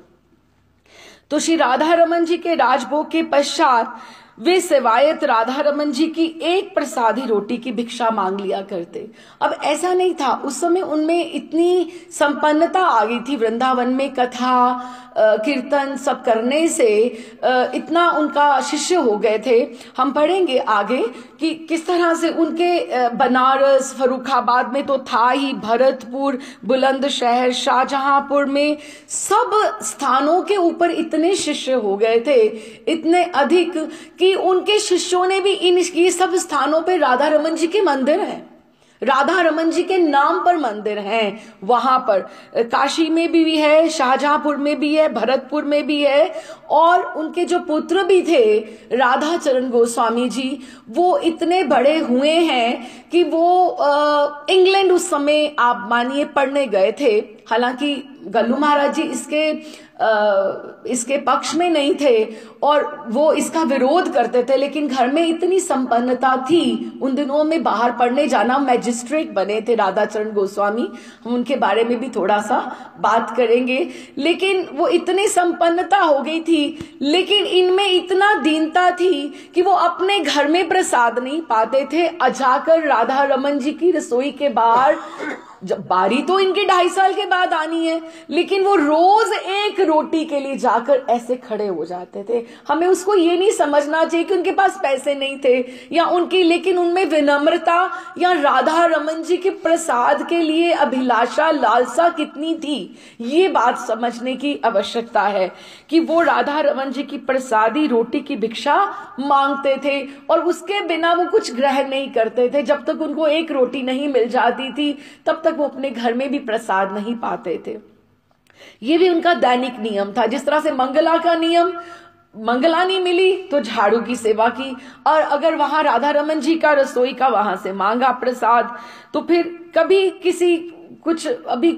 तो श्री राधा रमन जी के राजभोग के पश्चात वे सेवायत राधा रमन जी की एक प्रसादी रोटी की भिक्षा मांग लिया करते। अब ऐसा नहीं था, उस समय उनमें इतनी संपन्नता आ गई थी, वृंदावन में कथा कीर्तन सब करने से इतना उनका शिष्य हो गए थे। हम पढ़ेंगे आगे कि किस तरह से उनके बनारस, फर्रुखाबाद में तो था ही, भरतपुर, बुलंदशहर, शाहजहांपुर में सब स्थानों के ऊपर इतने शिष्य हो गए थे, इतने अधिक कि उनके शिष्यों ने भी ये सब स्थानों पे राधा रमन जी के मंदिर हैं, राधा रमन जी के नाम पर मंदिर हैं। वहां पर काशी में भी है, शाहजहांपुर में भी है, भरतपुर में भी है, और उनके जो पुत्र भी थे राधा चरण गोस्वामी जी, वो इतने बड़े हुए हैं कि वो इंग्लैंड उस समय आप मानिए पढ़ने गए थे। हालांकि गल्लू महाराज जी इसके पक्ष में नहीं थे और वो इसका विरोध करते थे, लेकिन घर में इतनी संपन्नता थी उन दिनों में, बाहर पढ़ने जाना, मैजिस्ट्रेट बने थे राधाचरण गोस्वामी, हम उनके बारे में भी थोड़ा सा बात करेंगे। लेकिन वो इतनी संपन्नता हो गई थी, लेकिन इनमें इतना दीनता थी कि वो अपने घर में प्रसाद नहीं पाते थे, जाकर राधा रमन जी की रसोई के बाहर, जब बारी तो इनके 2.5 साल के बाद आनी है, लेकिन वो रोज एक रोटी के लिए जाकर ऐसे खड़े हो जाते थे। हमें उसको ये नहीं समझना चाहिए कि उनके पास पैसे नहीं थे या उनकी, लेकिन उनमें विनम्रता या राधा रमन जी के प्रसाद के लिए अभिलाषा, लालसा कितनी थी, ये बात समझने की आवश्यकता है कि वो राधा रमन जी की प्रसादी रोटी की भिक्षा मांगते थे और उसके बिना वो कुछ ग्रहण नहीं करते थे। जब तक उनको एक रोटी नहीं मिल जाती थी तब तक वो अपने घर में भी प्रसाद नहीं पाते थे। ये भी उनका दैनिक नियम था। जिस तरह से मंगला का नियम, मंगला नहीं मिली तो झाड़ू की सेवा की, और अगर वहां राधा रमन जी का रसोई का वहां से मांगा प्रसाद, तो फिर कभी किसी कुछ, अभी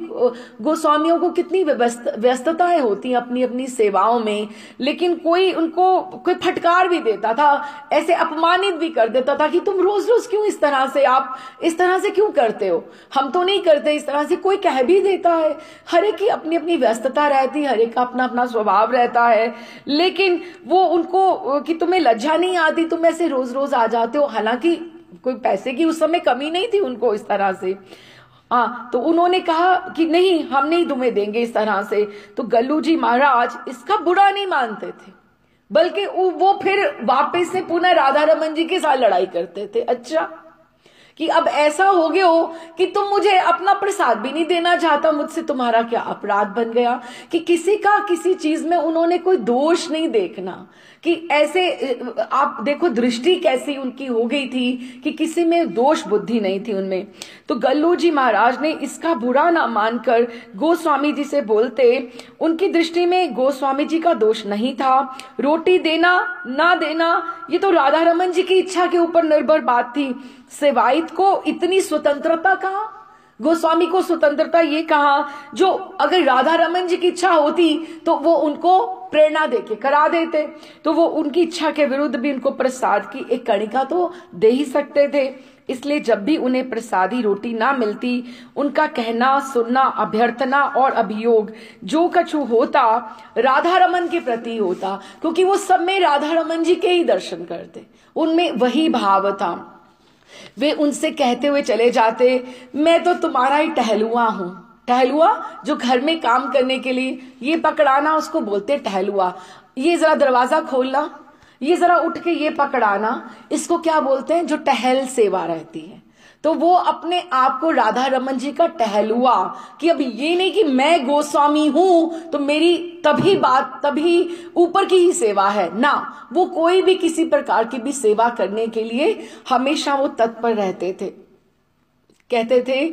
गोस्वामियों को कितनी व्यस्तताएं होती हैं अपनी अपनी सेवाओं में, लेकिन कोई उनको कोई फटकार भी देता था, ऐसे अपमानित भी कर देता था कि तुम रोज रोज क्यों इस तरह से, आप इस तरह से क्यों करते हो, हम तो नहीं करते इस तरह से, कोई कह भी देता है। हर एक की अपनी अपनी व्यस्तता रहती है, हर एक का अपना अपना स्वभाव रहता है, लेकिन वो उनको कि तुम्हें लज्जा नहीं आती, तुम ऐसे रोज रोज आ जाते हो। हालांकि कोई पैसे की उस समय कमी नहीं थी उनको इस तरह से। तो उन्होंने कहा कि नहीं, हम नहीं तुम्हें देंगे इस तरह से। तो गल्लू जी महाराज इसका बुरा नहीं मानते थे, बल्कि वो फिर वापस से पुनः राधा रमन जी के साथ लड़ाई करते थे। अच्छा, कि अब ऐसा हो गया हो कि तुम मुझे अपना प्रसाद भी नहीं देना चाहता, मुझसे तुम्हारा क्या अपराध बन गया। कि किसी का किसी चीज में उन्होंने कोई दोष नहीं देखना, कि ऐसे आप देखो दृष्टि कैसी उनकी हो गई थी कि किसी में दोष बुद्धि नहीं थी उनमें। तो गल्लू जी महाराज ने इसका बुरा ना मानकर गोस्वामी जी से बोलते, उनकी दृष्टि में गोस्वामी जी का दोष नहीं था। रोटी देना ना देना ये तो राधा रमन जी की इच्छा के ऊपर निर्भर बात थी। सेवायत को इतनी स्वतंत्रता कहा, गोस्वामी को स्वतंत्रता ये कहा, जो अगर राधा रमन जी की इच्छा होती तो वो उनको प्रेरणा देके करा देते, तो वो उनकी इच्छा के विरुद्ध भी उनको प्रसाद की एक कणिका तो दे ही सकते थे। इसलिए जब भी उन्हें प्रसादी रोटी ना मिलती, उनका कहना सुनना, अभ्यर्थना और अभियोग जो कछु होता राधा रमन के प्रति होता, क्योंकि वो सब में राधा रमन जी के ही दर्शन करते, उनमें वही भाव था। वे उनसे कहते हुए चले जाते, मैं तो तुम्हारा ही टहलुआ हूं। टहलुआ जो घर में काम करने के लिए ये पकड़ाना, उसको बोलते टहलुआ। ये जरा दरवाजा खोलना, ये जरा उठ के ये पकड़ाना, इसको क्या बोलते हैं, जो टहल सेवा रहती है। तो वो अपने आप को राधा रमन जी का टहलुआ, कि अब ये नहीं कि मैं गोस्वामी हूं तो मेरी तभी ऊपर की ही सेवा है ना, वो कोई भी किसी प्रकार की भी सेवा करने के लिए हमेशा वो तत्पर रहते थे। कहते थे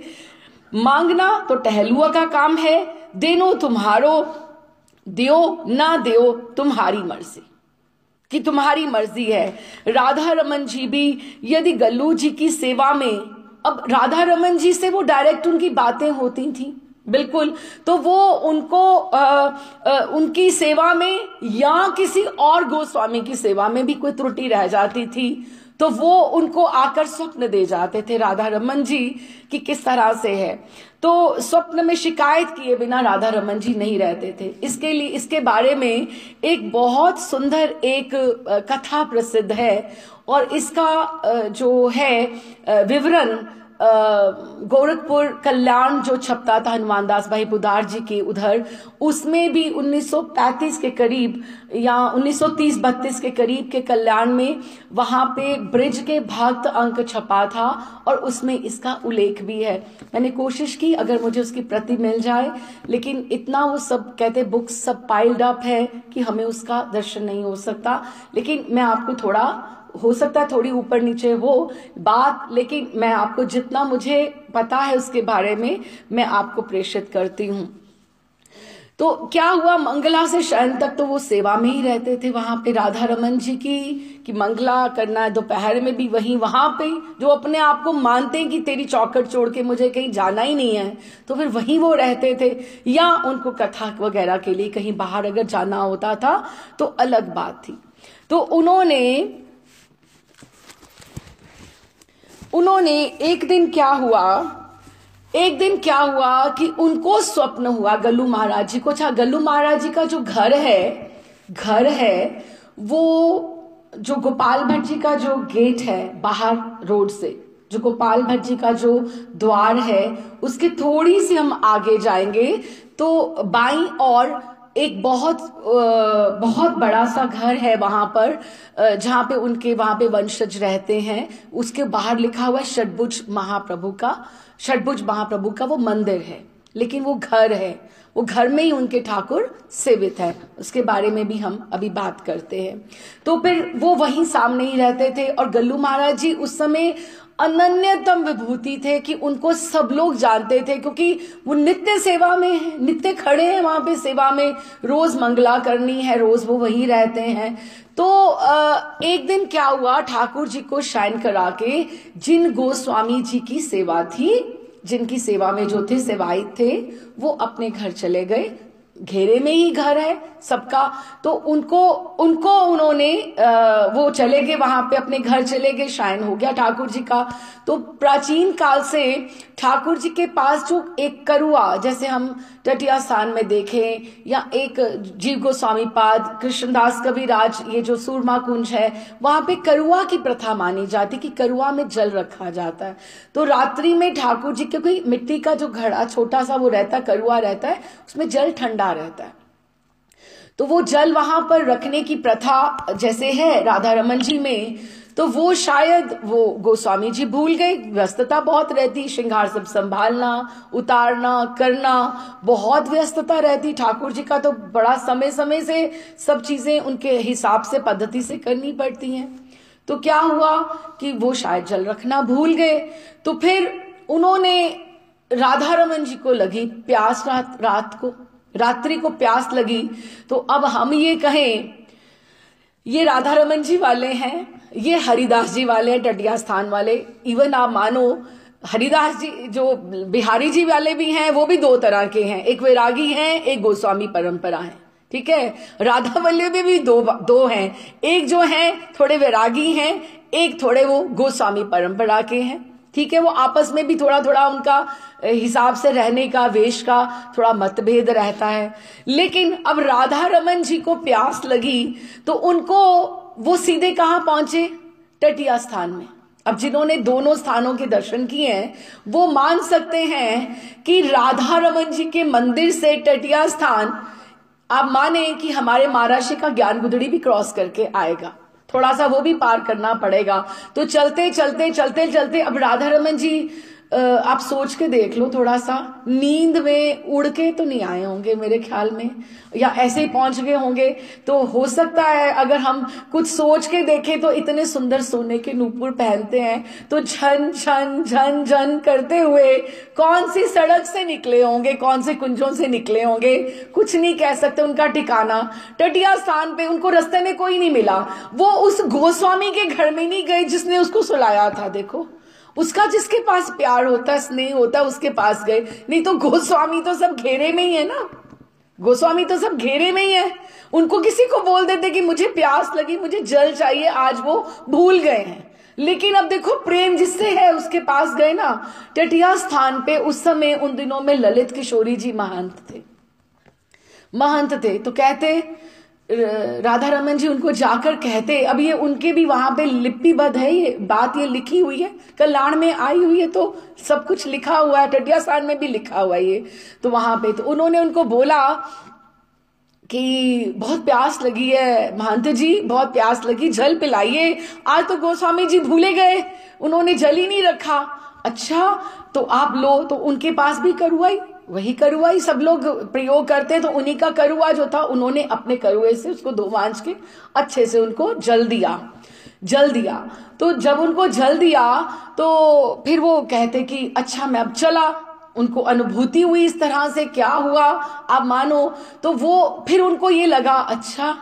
मांगना तो टहलुआ का काम है, देनो तुम्हारो, दियो ना दियो तुम्हारी मर्जी, कि तुम्हारी मर्जी है। राधा रमन जी भी यदि गल्लू जी की सेवा में, अब राधा रमन जी से वो डायरेक्ट उनकी बातें होती थी बिल्कुल, तो वो उनको उनकी सेवा में या किसी और गोस्वामी की सेवा में भी कोई त्रुटि रह जाती थी तो वो उनको आकर स्वप्न दे जाते थे राधा रमन जी कि किस तरह से है। तो स्वप्न में शिकायत किए बिना राधा रमन जी नहीं रहते थे। इसके लिए इसके बारे में एक बहुत सुंदर एक कथा प्रसिद्ध है, और इसका जो है विवरण गोरखपुर कल्याण जो छपता था हनुमान दास भाई पुदार जी के उधर, उसमें भी 1935 के करीब या 1930-32 के करीब के कल्याण में वहां पे ब्रिज के भक्त अंक छपा था, और उसमें इसका उल्लेख भी है। मैंने कोशिश की अगर मुझे उसकी प्रति मिल जाए, लेकिन इतना वो सब कहते बुक्स सब पाइल्ड अप है कि हमें उसका दर्शन नहीं हो सकता। लेकिन मैं आपको थोड़ा, हो सकता है थोड़ी ऊपर नीचे हो बात, लेकिन मैं आपको जितना मुझे पता है उसके बारे में मैं आपको प्रेषित करती हूं। तो क्या हुआ, मंगला से शयन तक तो वो सेवा में ही रहते थे वहां पे राधा रमन जी की, कि मंगला करना है, दोपहर में भी वहीं वहां पे, जो अपने आप को मानते हैं कि तेरी चौखट छोड़ के मुझे कहीं जाना ही नहीं है, तो फिर वहीं वो रहते थे। या उनको कथा वगैरह के लिए कहीं बाहर अगर जाना होता था तो अलग बात थी। तो उन्होंने एक दिन क्या हुआ कि उनको स्वप्न हुआ गल्लू महाराज जी को। अच्छा, गल्लू महाराज जी का जो घर है वो जो गोपाल भट्ट जी का जो गेट है बाहर रोड से, जो गोपाल भट्ट जी का जो द्वार है, उसके थोड़ी सी हम आगे जाएंगे तो बाईं और एक बहुत बड़ा सा घर है वहां पर, जहां पे उनके वहां पे वंशज रहते हैं। उसके बाहर लिखा हुआ है षटभुज महाप्रभु का वो मंदिर है, लेकिन वो घर है, वो घर में ही उनके ठाकुर सेवित है। उसके बारे में भी हम अभी बात करते हैं। तो फिर वो वहीं सामने ही रहते थे। और गल्लू महाराज जी उस समय अनन्यतम विभूति थे कि उनको सब लोग जानते थे, क्योंकि वो नित्य सेवा में है, नित्य खड़े हैं वहां पे सेवा में, रोज मंगला करनी है, रोज वो वहीं रहते हैं। तो एक दिन क्या हुआ, ठाकुर जी को शयन करा के जिन गोस्वामी जी की सेवा थी, जिनकी सेवा में जो थे सेवायत थे, वो अपने घर चले गए। घेरे में ही घर है सबका, तो उन्होंने वो चले गए वहां पे, अपने घर चले गए, शयन हो गया ठाकुर जी का। तो प्राचीन काल से ठाकुर जी के पास जो एक करुआ, जैसे हम टटिया स्थान में देखें, या एक जीव गोस्वामी पाद, कृष्णदास कविराज, ये जो सूरमा कुंज है, वहां पे करुआ की प्रथा मानी जाती कि करुआ में जल रखा जाता है। तो रात्रि में ठाकुर जी, क्योंकि मिट्टी का जो घड़ा छोटा सा वो रहता है, करुआ रहता है, उसमें जल ठंडा रहता है, तो वो जल वहां पर रखने की प्रथा जैसे है राधा रमन जी में, तो वो शायद वो गोस्वामी जी भूल गए। व्यस्तता बहुत रहती, श्रृंगार सब संभालना, उतारना, करना, बहुत व्यस्तता रहती। ठाकुर जी का तो बड़ा समय समय से सब चीजें उनके हिसाब से, पद्धति से करनी पड़ती हैं। तो क्या हुआ कि वो शायद जल रखना भूल गए। तो फिर उन्होंने, राधा रमन जी को लगी प्यास, रात्रि को प्यास लगी। तो अब हम ये कहें, ये राधा रमन जी वाले हैं, ये हरिदास जी वाले हैं, टटिया स्थान वाले। इवन आप मानो हरिदास जी जो बिहारी जी वाले भी हैं, वो भी दो तरह के हैं, एक वैरागी हैं, एक गोस्वामी परंपरा है, ठीक है। राधा वल्लभ भी दो हैं, एक जो हैं थोड़े वैरागी हैं, एक थोड़े वो गोस्वामी परंपरा के हैं, ठीक है। वो आपस में भी थोड़ा थोड़ा उनका हिसाब से रहने का, वेश का थोड़ा मतभेद रहता है। लेकिन अब राधा रमन जी को प्यास लगी तो उनको, वो सीधे कहां पहुंचे, टटिया स्थान में। अब जिन्होंने दोनों स्थानों के दर्शन किए हैं वो मान सकते हैं कि राधा रमन जी के मंदिर से टटिया स्थान, आप माने कि हमारे महाराष्ट्र का ज्ञान गुदड़ी भी क्रॉस करके आएगा, थोड़ा सा वो भी पार करना पड़ेगा। तो चलते चलते अब राधा रमन जी, आप सोच के देख लो थोड़ा सा, नींद में उड़ के तो नहीं आए होंगे मेरे ख्याल में, या ऐसे ही पहुंच गए होंगे। तो हो सकता है अगर हम कुछ सोच के देखें तो इतने सुंदर सोने के नूपुर पहनते हैं, तो झन झन झन झन करते हुए कौन सी सड़क से निकले होंगे, कौन से कुंजों से निकले होंगे, कुछ नहीं कह सकते उनका ठिकाना। टटिया स्थान पे उनको रास्ते में कोई नहीं मिला। वो उस गोस्वामी के घर में नहीं गए जिसने उसको सुलाया था, देखो, उसका जिसके पास प्यार होता है, स्नेह होता है, उसके पास गए। नहीं तो गोस्वामी तो सब घेरे में ही है ना, गोस्वामी तो सब घेरे में ही है। उनको किसी को बोल देते कि मुझे प्यास लगी, मुझे जल चाहिए, आज वो भूल गए हैं। लेकिन अब देखो प्रेम जिससे है उसके पास गए ना। टटिया स्थान पे उस समय, उन दिनों में ललित किशोरी जी महंत थे। तो कहते, राधा रमन जी उनको जाकर कहते, अब ये उनके भी वहां पे लिपिबद्ध है, ये बात ये लिखी हुई है, कल्याण में आई हुई है, तो सब कुछ लिखा हुआ है, टटिया स्थान में भी लिखा हुआ है ये। तो वहां पे तो उन्होंने उनको बोला कि बहुत प्यास लगी है महंत जी, बहुत प्यास लगी, जल पिलाइए। आज तो गोस्वामी जी भूले गए, उन्होंने जल ही नहीं रखा। अच्छा, तो आप लो। तो उनके पास भी करुआई, वही करुआई सब लोग प्रयोग करते, तो उन्हीं का करुआ जो था, उन्होंने अपने करुए से उसको धो मांज के अच्छे से उनको जल दिया। तो जब उनको जल दिया तो फिर वो कहते कि अच्छा मैं अब चला, उनको अनुभूति हुई इस तरह से, क्या हुआ आप मानो, तो वो फिर उनको ये लगा अच्छा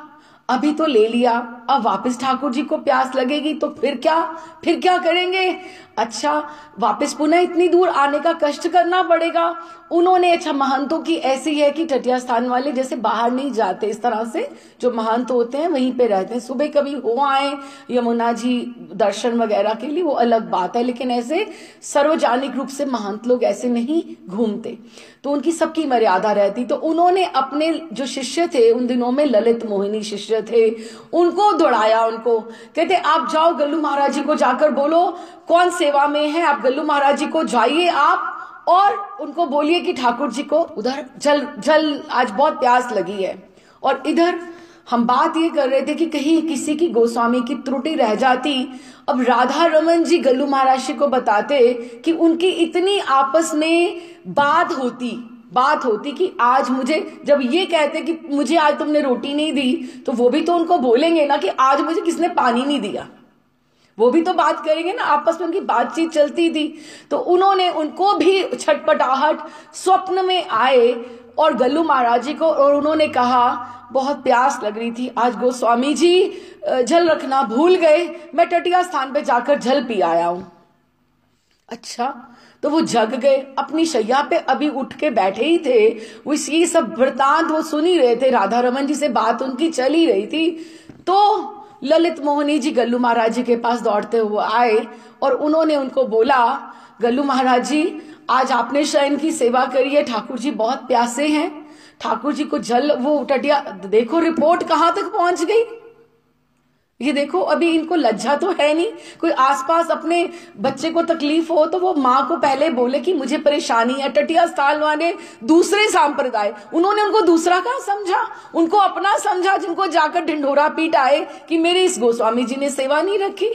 अभी तो ले लिया, अब वापस ठाकुर जी को प्यास लगेगी तो फिर क्या करेंगे, अच्छा वापस पुनः इतनी दूर आने का कष्ट करना पड़ेगा। उन्होंने, अच्छा महंतों की ऐसी है कि तटीय स्थान वाले जैसे बाहर नहीं जाते, इस तरह से जो महंत होते हैं वहीं पे रहते हैं, सुबह कभी हो आए यमुना जी दर्शन वगैरह के लिए वो अलग बात है, लेकिन ऐसे सार्वजनिक रूप से महंत लोग ऐसे नहीं घूमते, तो उनकी सबकी मर्यादा रहती। तो उन्होंने अपने जो शिष्य थे उन दिनों में ललित मोहिनी शिष्य थे, उनको दौड़ाया, उनको कहते आप जाओ गल्लू महाराज जी को जाकर बोलो कौन सेवा में है, आप गल्लू महाराज जी को जाइए आप और उनको बोलिए कि ठाकुर जी को उधर जल आज बहुत प्यास लगी है। और इधर हम बात ये कर रहे थे कि कहीं किसी की गोस्वामी की त्रुटि रह जाती। अब राधा रमन जी गल्लू महाराज जी को बताते कि उनकी इतनी आपस में बात होती कि आज मुझे, जब ये कहते कि मुझे आज तुमने रोटी नहीं दी, तो वो भी तो उनको बोलेंगे ना कि आज मुझे किसने पानी नहीं दिया, वो भी तो बात करेंगे ना, आपस में उनकी बातचीत चलती थी। तो उन्होंने, उनको भी छटपटाहट स्वप्न में आए और गल्लू महाराज जी को, और उन्होंने कहा बहुत प्यास लग रही थी आज गोस्वामी जी जल रखना भूल गए, मैं तटीय स्थान पे जाकर जल पी आया हूं। अच्छा, तो वो जग गए, अपनी शैया पे अभी उठ के बैठे ही थे, वो ये सब वृतांत वो सुन ही रहे थे, राधा रमन जी से बात उनकी चल ही रही थी। तो ललित मोहिनी जी गल्लू महाराज जी के पास दौड़ते हुए आए और उन्होंने उनको बोला गल्लू महाराज जी आज आपने शयन की सेवा करी है, ठाकुर जी बहुत प्यासे हैं, ठाकुर जी को जल, वो टटिया देखो रिपोर्ट कहां तक पहुंच गई, ये देखो अभी इनको लज्जा तो है नहीं, कोई आसपास अपने बच्चे को तकलीफ हो तो वो माँ को पहले बोले कि मुझे परेशानी है। तटीय स्थान वाले दूसरे संप्रदाय, उन्होंने उनको दूसरा कहाँ समझा, उनको अपना समझा, जिनको जाकर ढिंढोरा पीट आए कि मेरे इस गोस्वामी जी ने सेवा नहीं रखी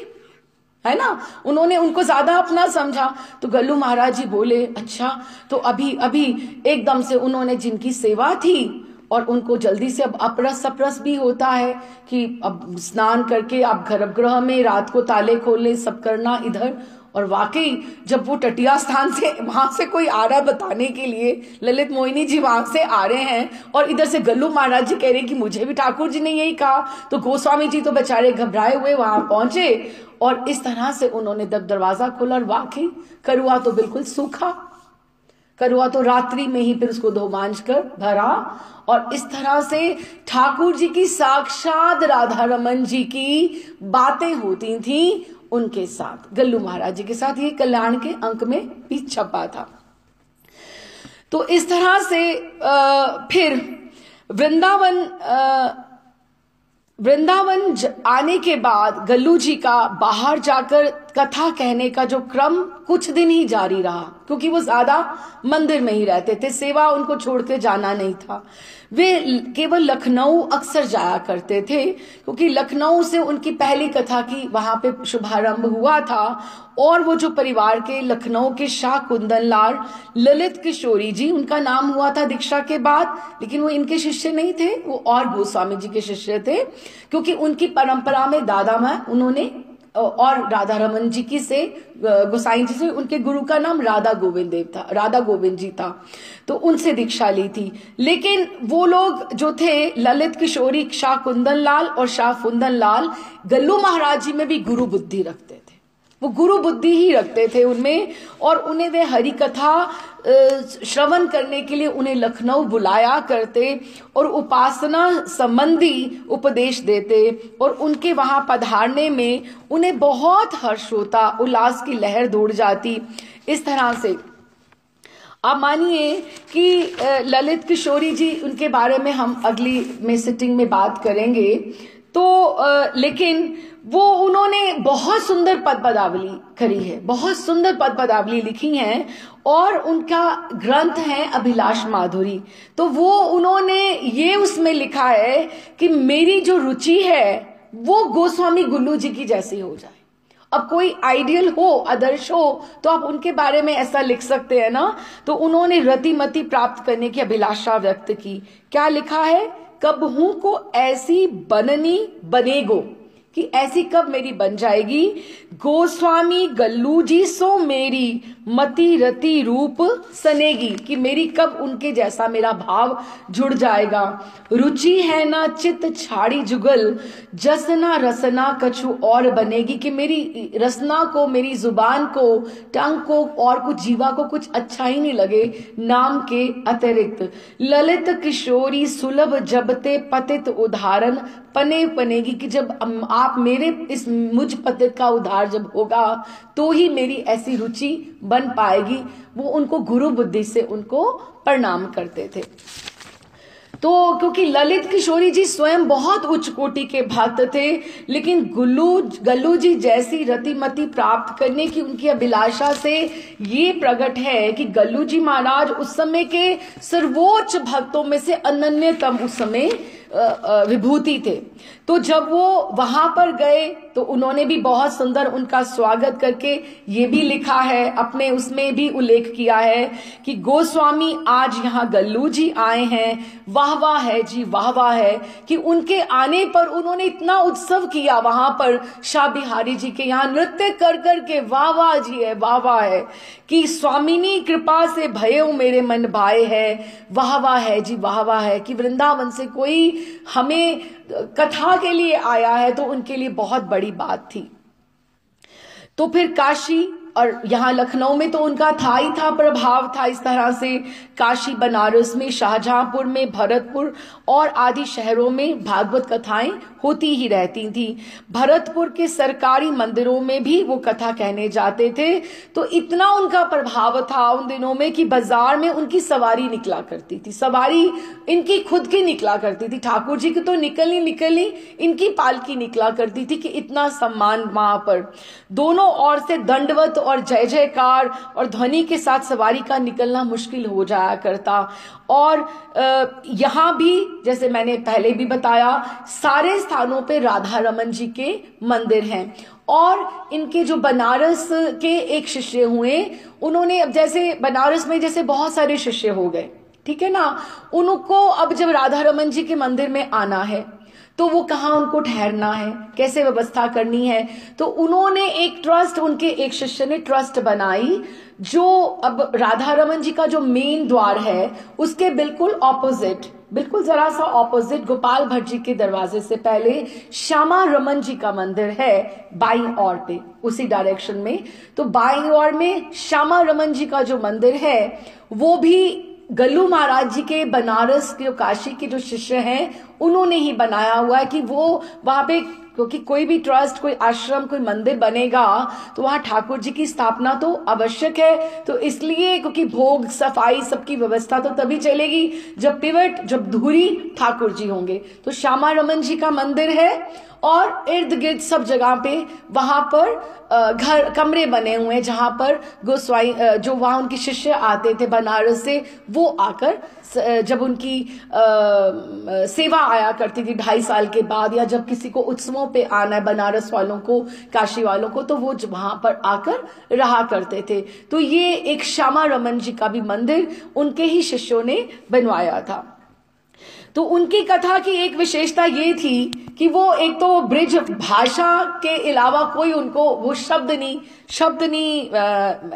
है ना, उन्होंने उनको ज्यादा अपना समझा। तो गल्लू महाराज जी बोले अच्छा, तो अभी एकदम से उन्होंने जिनकी सेवा थी और उनको जल्दी से, अब अपरस सपरस भी होता है कि अब स्नान करके आप गर्भगृह में रात को ताले खोलने सब करना इधर, और वाकई जब वो तटीय स्थान से वहां से कोई आ रहा है बताने के लिए, ललित मोहिनी जी वहां से आ रहे हैं और इधर से गल्लू महाराज जी कह रहे हैं कि मुझे भी ठाकुर जी ने यही कहा, तो गोस्वामी जी तो बेचारे घबराए हुए वहां पहुंचे और इस तरह से उन्होंने दरवाजा खोला और वाकई करुआ तो बिल्कुल सूखा, करुआ तो रात्रि में ही फिर उसको धोमांज कर भरा। और इस तरह से ठाकुर जी की साक्षात राधा रमन जी की बातें होती थी उनके साथ, गल्लू महाराज जी के साथ, ये कल्याण के अंक में भी छपा था। तो इस तरह से फिर वृंदावन आने के बाद गल्लू जी का बाहर जाकर कथा कहने का जो क्रम कुछ दिन ही जारी रहा, क्योंकि वो ज्यादा मंदिर में ही रहते थे, सेवा उनको छोड़ के जाना नहीं था। वे केवल लखनऊ अक्सर जाया करते थे, क्योंकि लखनऊ से उनकी पहली कथा की वहां पे शुभारंभ हुआ था। और वो जो परिवार के लखनऊ के शाह कुंदन लाल ललित किशोरी जी, उनका नाम हुआ था दीक्षा के बाद, लेकिन वो इनके शिष्य नहीं थे, वो और गोस्वामी जी के शिष्य थे, क्योंकि उनकी परंपरा में दादा माँ उन्होंने और राधा रमन जी की से गोसाई जी से, उनके गुरु का नाम राधा गोविंद जी था, तो उनसे दीक्षा ली थी। लेकिन वो लोग जो थे ललित किशोरी, शाह कुंदन लाल और शाह फुंदन लाल, गल्लू महाराज जी में भी गुरु बुद्धि रखते थे, वो गुरु बुद्धि ही रखते थे उनमें, और उन्हें वे हरि कथा श्रवण करने के लिए उन्हें लखनऊ बुलाया करते और उपासना संबंधी उपदेश देते, और उनके वहां पधारने में उन्हें बहुत हर्ष होता, उल्लास की लहर दौड़ जाती। इस तरह से आप मानिए कि ललित किशोरी जी, उनके बारे में हम अगली में सिटिंग में बात करेंगे, तो लेकिन वो उन्होंने बहुत सुंदर पद पदावली करी है, बहुत सुंदर पद पदावली लिखी है, और उनका ग्रंथ है अभिलाष माधुरी। तो वो उन्होंने ये उसमें लिखा है कि मेरी जो रुचि है वो गोस्वामी गुल्लू जी की जैसी हो जाए। अब कोई आइडियल हो, आदर्श हो, तो आप उनके बारे में ऐसा लिख सकते हैं ना। तो उन्होंने रतिमति प्राप्त करने की अभिलाषा व्यक्त की। क्या लिखा है? कबहू को ऐसी बननी बनेगो कि ऐसी कब मेरी बन जाएगी। गोस्वामी गल्लू जी सो मेरी मति रति रूप सनेगी, कि मेरी कब उनके जैसा मेरा भाव जुड़ जाएगा। रुचि है ना चित छाड़ी जुगल, जसना रसना कछु और बनेगी, कि मेरी रसना को, मेरी जुबान को, टंग को और कुछ जीवा को कुछ अच्छा ही नहीं लगे नाम के अतिरिक्त। ललित किशोरी सुलभ जबते पतित उदाहरण पने बनेगी, कि जब आप मेरे इस मुझ पतित का उद्धार जब होगा तो ही मेरी ऐसी रुचि बन पाएगी। वो उनको गुरु बुद्धि से उनको प्रणाम करते थे। तो क्योंकि ललित किशोरी जी स्वयं बहुत उच्च कोटि के भक्त थे, लेकिन गल्लू जी जैसी रतिमति प्राप्त करने की उनकी अभिलाषा से ये प्रकट है कि गल्लू जी महाराज उस समय के सर्वोच्च भक्तों में से अनन्यतम उस समय विभूति थे। तो जब वो वहां पर गए तो उन्होंने भी बहुत सुंदर उनका स्वागत करके ये भी लिखा है, अपने उसमें भी उल्लेख किया है कि गोस्वामी आज यहाँ गल्लू जी आए हैं, वाह वाह है जी, वाह वाह है, कि उनके आने पर उन्होंने इतना उत्सव किया वहां पर शाह बिहारी जी के यहाँ नृत्य कर करके, वाह वाह जी है, वाह वाह है, कि स्वामिनी कृपा से भयो मेरे मन भाए है, वाह वाह है जी, वाह वाह है, कि वृंदावन से कोई हमें कथा के लिए आया है तो उनके लिए बहुत बड़ी बात थी। तो फिर काशी और यहाँ लखनऊ में तो उनका था ही था, प्रभाव था इस तरह से। काशी, बनारस में, शाहजहांपुर में, भरतपुर और आदि शहरों में भागवत कथाएं होती ही रहती थी। भरतपुर के सरकारी मंदिरों में भी वो कथा कहने जाते थे। तो इतना उनका प्रभाव था उन दिनों में कि बाजार में उनकी सवारी निकला करती थी, सवारी इनकी खुद की निकला करती थी। ठाकुर जी की तो निकली, इनकी पालकी निकला करती थी, कि इतना सम्मान वहां पर। दोनों ओर से दंडवत और जय जयकार और ध्वनि के साथ सवारी का निकलना मुश्किल हो जाया करता। और यहाँ भी जैसे मैंने पहले भी बताया, सारे स्थानों पे राधा रमन जी के मंदिर हैं। और इनके जो बनारस के एक शिष्य हुए, उन्होंने अब जैसे बनारस में जैसे बहुत सारे शिष्य हो गए, ठीक है ना, उनको अब जब राधा रमन जी के मंदिर में आना है तो वो कहाँ उनको ठहरना है, कैसे व्यवस्था करनी है। तो उन्होंने एक ट्रस्ट, उनके एक शिष्य ने ट्रस्ट बनाई, जो अब राधा रमन जी का जो मेन द्वार है उसके बिल्कुल ऑपोजिट, बिल्कुल जरा सा ऑपोजिट गोपाल भट्ट जी के दरवाजे से पहले श्यामा रमन जी का मंदिर है बाईं ओर पे, उसी डायरेक्शन में। तो बाईं ओर में श्यामा रमन जी का जो मंदिर है वो भी गल्लू महाराज जी के बनारस के, काशी के जो शिष्य हैं उन्होंने ही बनाया हुआ है, कि वो वहां पे, क्योंकि कोई भी ट्रस्ट, कोई आश्रम, कोई मंदिर बनेगा तो वहां ठाकुर जी की स्थापना तो आवश्यक है। तो इसलिए, क्योंकि भोग, सफाई, सबकी व्यवस्था तो तभी चलेगी जब पिवट, जब धुरी ठाकुर जी होंगे। तो श्यामा रमन जी का मंदिर है और इर्द गिर्द सब जगह पे वहां पर घर, कमरे बने हुए हैं जहां पर गोस्वाई, जो वहां उनके शिष्य आते थे बनारस से, वो आकर जब उनकी सेवा आया करती थी 2.5 साल के बाद, या जब किसी को उत्सवों पे आना है बनारस वालों को, काशी वालों को, तो वो वहां पर आकर रहा करते थे। तो ये एक श्यामा रमन जी का भी मंदिर उनके ही शिष्यों ने बनवाया था। तो उनकी कथा की एक विशेषता ये थी कि वो एक तो ब्रिज भाषा के अलावा कोई उनको वो शब्द नहीं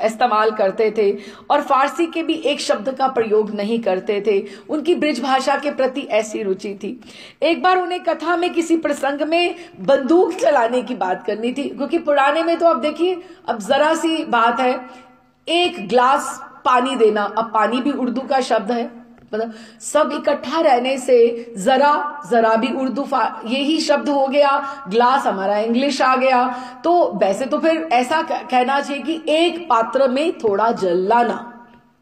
इस्तेमाल करते थे, और फारसी के भी एक शब्द का प्रयोग नहीं करते थे। उनकी ब्रिज भाषा के प्रति ऐसी रुचि थी। एक बार उन्हें कथा में किसी प्रसंग में बंदूक चलाने की बात करनी थी, क्योंकि पुराने में तो अब देखिए, अब जरा सी बात है, एक ग्लास पानी देना, अब पानी भी उर्दू का शब्द है, मतलब सब इकट्ठा रहने से जरा भी उर्दू यही शब्द हो गया, ग्लास हमारा इंग्लिश आ गया। तो वैसे तो फिर ऐसा कहना चाहिए कि एक पात्र में थोड़ा जल लाना,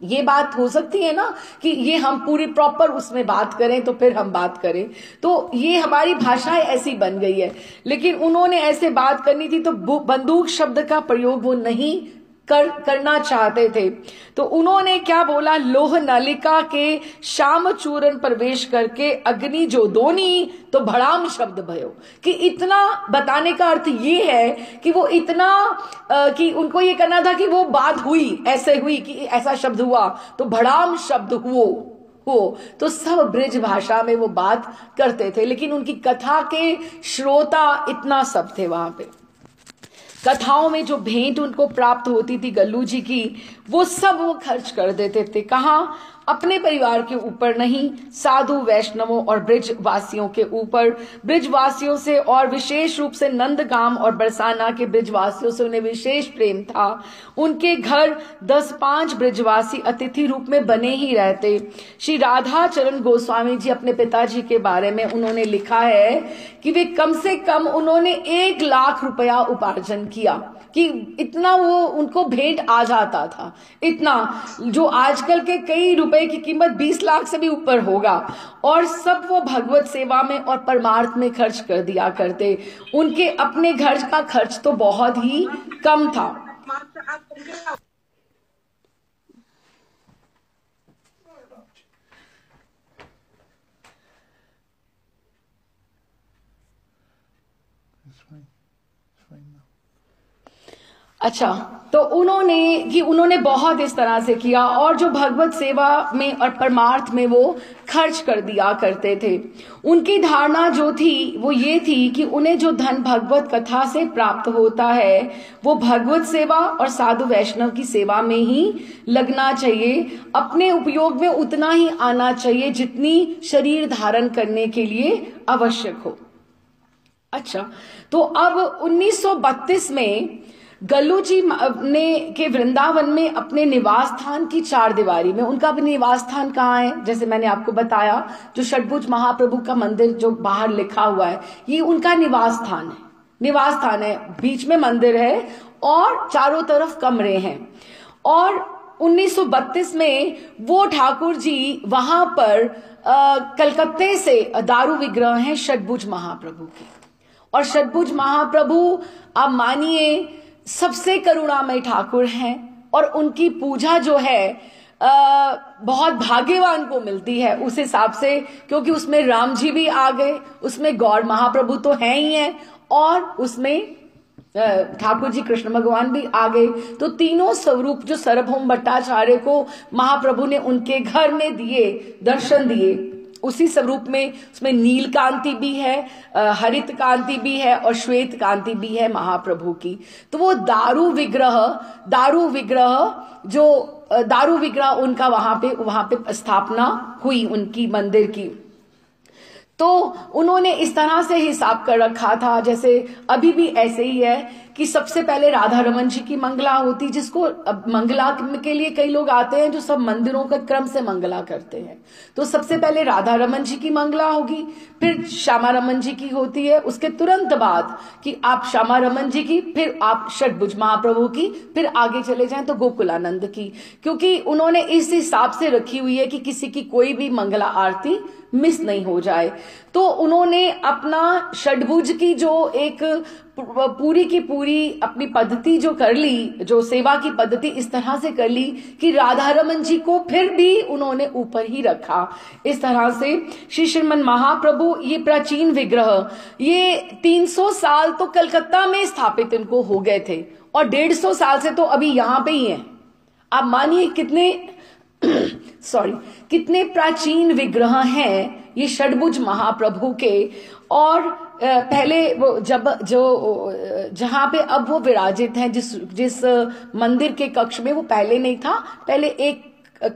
ये बात हो सकती है ना, कि ये हम पूरी प्रॉपर उसमें बात करें तो फिर हम बात करें। तो ये हमारी भाषा ऐसी बन गई है, लेकिन उन्होंने ऐसे बात करनी थी तो बंदूक शब्द का प्रयोग वो नहीं करना चाहते थे। तो उन्होंने क्या बोला, लोह नलिका के श्याम चूरन प्रवेश करके अग्नि जो दोनी तो भड़ाम शब्द भयो, कि इतना बताने का अर्थ ये है कि वो इतना कि उनको ये करना था कि वो बात हुई, ऐसे हुई कि ऐसा शब्द हुआ तो भड़ाम शब्द हुओ, हो तो सब ब्रिज भाषा में वो बात करते थे, लेकिन उनकी कथा के श्रोता इतना सब थे वहां पे। कथाओं में जो भेंट उनको प्राप्त होती थी गल्लू जी की, वो सब वो खर्च कर देते थे। कहाँ? अपने परिवार के ऊपर नहीं, साधु वैष्णवों और ब्रिजवासियों के ऊपर। ब्रिजवासियों से और विशेष रूप से नंदगाम और बरसाना के ब्रिजवासियों से उन्हें विशेष प्रेम था। उनके घर 10-5 ब्रिजवासी अतिथि रूप में बने ही रहते। श्री राधा चरण गोस्वामी जी अपने पिताजी के बारे में उन्होंने लिखा है कि वे कम से कम उन्होंने 1 लाख रुपया उपार्जन किया, कि इतना वो उनको भेंट आ जाता था। इतना जो आजकल के कई रुपए की कीमत 20 लाख से भी ऊपर होगा, और सब वो भगवत सेवा में और परमार्थ में खर्च कर दिया करते। उनके अपने घर का खर्च तो बहुत ही कम था। अच्छा, तो उन्होंने बहुत इस तरह से किया, और जो भगवत सेवा में और परमार्थ में वो खर्च कर दिया करते थे। उनकी धारणा जो थी वो ये थी कि उन्हें जो धन भगवत कथा से प्राप्त होता है वो भगवत सेवा और साधु वैष्णव की सेवा में ही लगना चाहिए। अपने उपयोग में उतना ही आना चाहिए जितनी शरीर धारण करने के लिए आवश्यक हो। अच्छा, तो अब 1932 में गल्लू जी ने के वृंदावन में अपने निवास स्थान की 4 दीवारी में, उनका भी निवास स्थान कहाँ है, जैसे मैंने आपको बताया, जो षटभुज महाप्रभु का मंदिर जो बाहर लिखा हुआ है, ये उनका निवास स्थान है। निवास स्थान है, बीच में मंदिर है और चारों तरफ कमरे हैं। और 1932 में वो ठाकुर जी वहां पर कलकत्ते से दारू विग्रह हैं षटभुज महाप्रभु के। और षटभुज महाप्रभु आप मानिए सबसे करुणामय ठाकुर हैं, और उनकी पूजा जो है बहुत भाग्यवान को मिलती है उस हिसाब से, क्योंकि उसमें राम जी भी आ गए, उसमें गौर महाप्रभु तो हैं ही हैं, और उसमें ठाकुर जी कृष्ण भगवान भी आ गए। तो तीनों स्वरूप जो सार्वभौम भट्टाचार्य को महाप्रभु ने उनके घर में दिए, दर्शन दिए, उसी स्वरूप में उसमें नील कांति भी है, हरित कांति भी है और श्वेत कांति भी है महाप्रभु की। तो वो दारू विग्रह उनका वहां पे स्थापना हुई उनकी मंदिर की। तो उन्होंने इस तरह से हिसाब कर रखा था, जैसे अभी भी ऐसे ही है कि सबसे पहले राधा रमन जी की मंगला होती, जिसको मंगला के लिए कई लोग आते हैं जो सब मंदिरों का क्रम से मंगला करते हैं। तो सबसे पहले राधा रमन जी की मंगला होगी, फिर श्यामा रमन जी की होती है, उसके तुरंत बाद कि आप श्यामा रमन जी की, फिर आप षटभुज महाप्रभु की, फिर आगे चले जाएं तो गोकुलानंद की, क्योंकि उन्होंने इस हिसाब से रखी हुई है कि किसी की कोई भी मंगला आरती मिस नहीं हो जाए। तो उन्होंने अपना षटभुज की जो एक पूरी की पूरी अपनी पद्धति जो कर ली, जो सेवा की पद्धति इस तरह से कर ली कि राधा रमन जी को फिर भी उन्होंने ऊपर ही रखा। इस तरह से श्री श्रीमन महाप्रभु, ये प्राचीन विग्रह, ये 300 साल तो कलकत्ता में स्थापित इनको हो गए थे, और 150 साल से तो अभी यहां पे ही हैं। आप मानिए कितने प्राचीन विग्रह हैं ये षटभुज महाप्रभु के। और पहले वो जहां पे अब वो विराजित हैं, जिस मंदिर के कक्ष में वो पहले नहीं था, पहले एक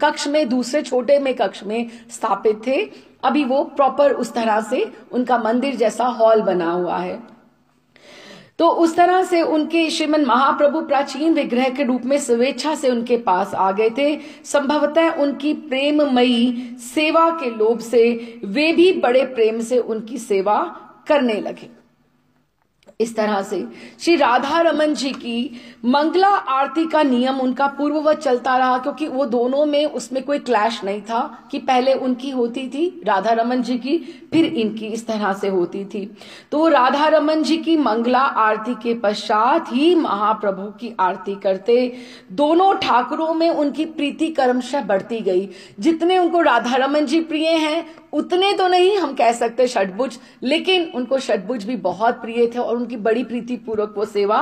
कक्ष में, दूसरे छोटे में कक्ष में स्थापित थे, अभी वो प्रॉपर उस तरह से उनका मंदिर जैसा हॉल बना हुआ है। तो उस तरह से उनके श्रीमन महाप्रभु प्राचीन विग्रह के रूप में स्वेच्छा से उनके पास आ गए थे। संभवतः उनकी प्रेममयी सेवा के लोभ से वे भी बड़े प्रेम से उनकी सेवा करने लगे। इस तरह से श्री राधा रमन जी की मंगला आरती का नियम उनका पूर्ववत चलता रहा, क्योंकि वो दोनों में उसमें कोई क्लैश नहीं था कि पहले उनकी होती थी राधा रमन जी की, फिर इनकी इस तरह से होती थी। तो राधा रमन जी की मंगला आरती के पश्चात ही महाप्रभु की आरती करते। दोनों ठाकुरों में उनकी प्रीति क्रमशः बढ़ती गई। जितने उनको राधा रमन जी प्रिय हैं उतने तो नहीं हम कह सकते षटभुज, लेकिन उनको षटभुज भी बहुत प्रिय थे और उनकी बड़ी प्रीति पूर्वक वो सेवा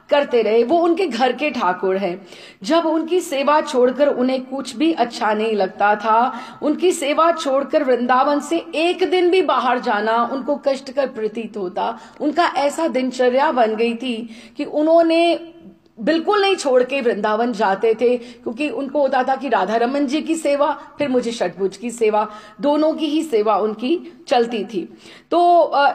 करते रहे। वो उनके घर के ठाकुर हैं। जब उनकी सेवा छोड़कर उन्हें कुछ भी अच्छा नहीं लगता था, उनकी सेवा छोड़कर वृंदावन से एक दिन भी बाहर जाना उनको कष्टकर प्रतीत होता। उनका ऐसा दिनचर्या बन गई थी कि उन्होंने बिल्कुल नहीं छोड़ के वृंदावन जाते थे, क्योंकि उनको होता था कि राधा रमन जी की सेवा, फिर मुझे षटभुज की सेवा, दोनों की ही सेवा उनकी चलती थी। तो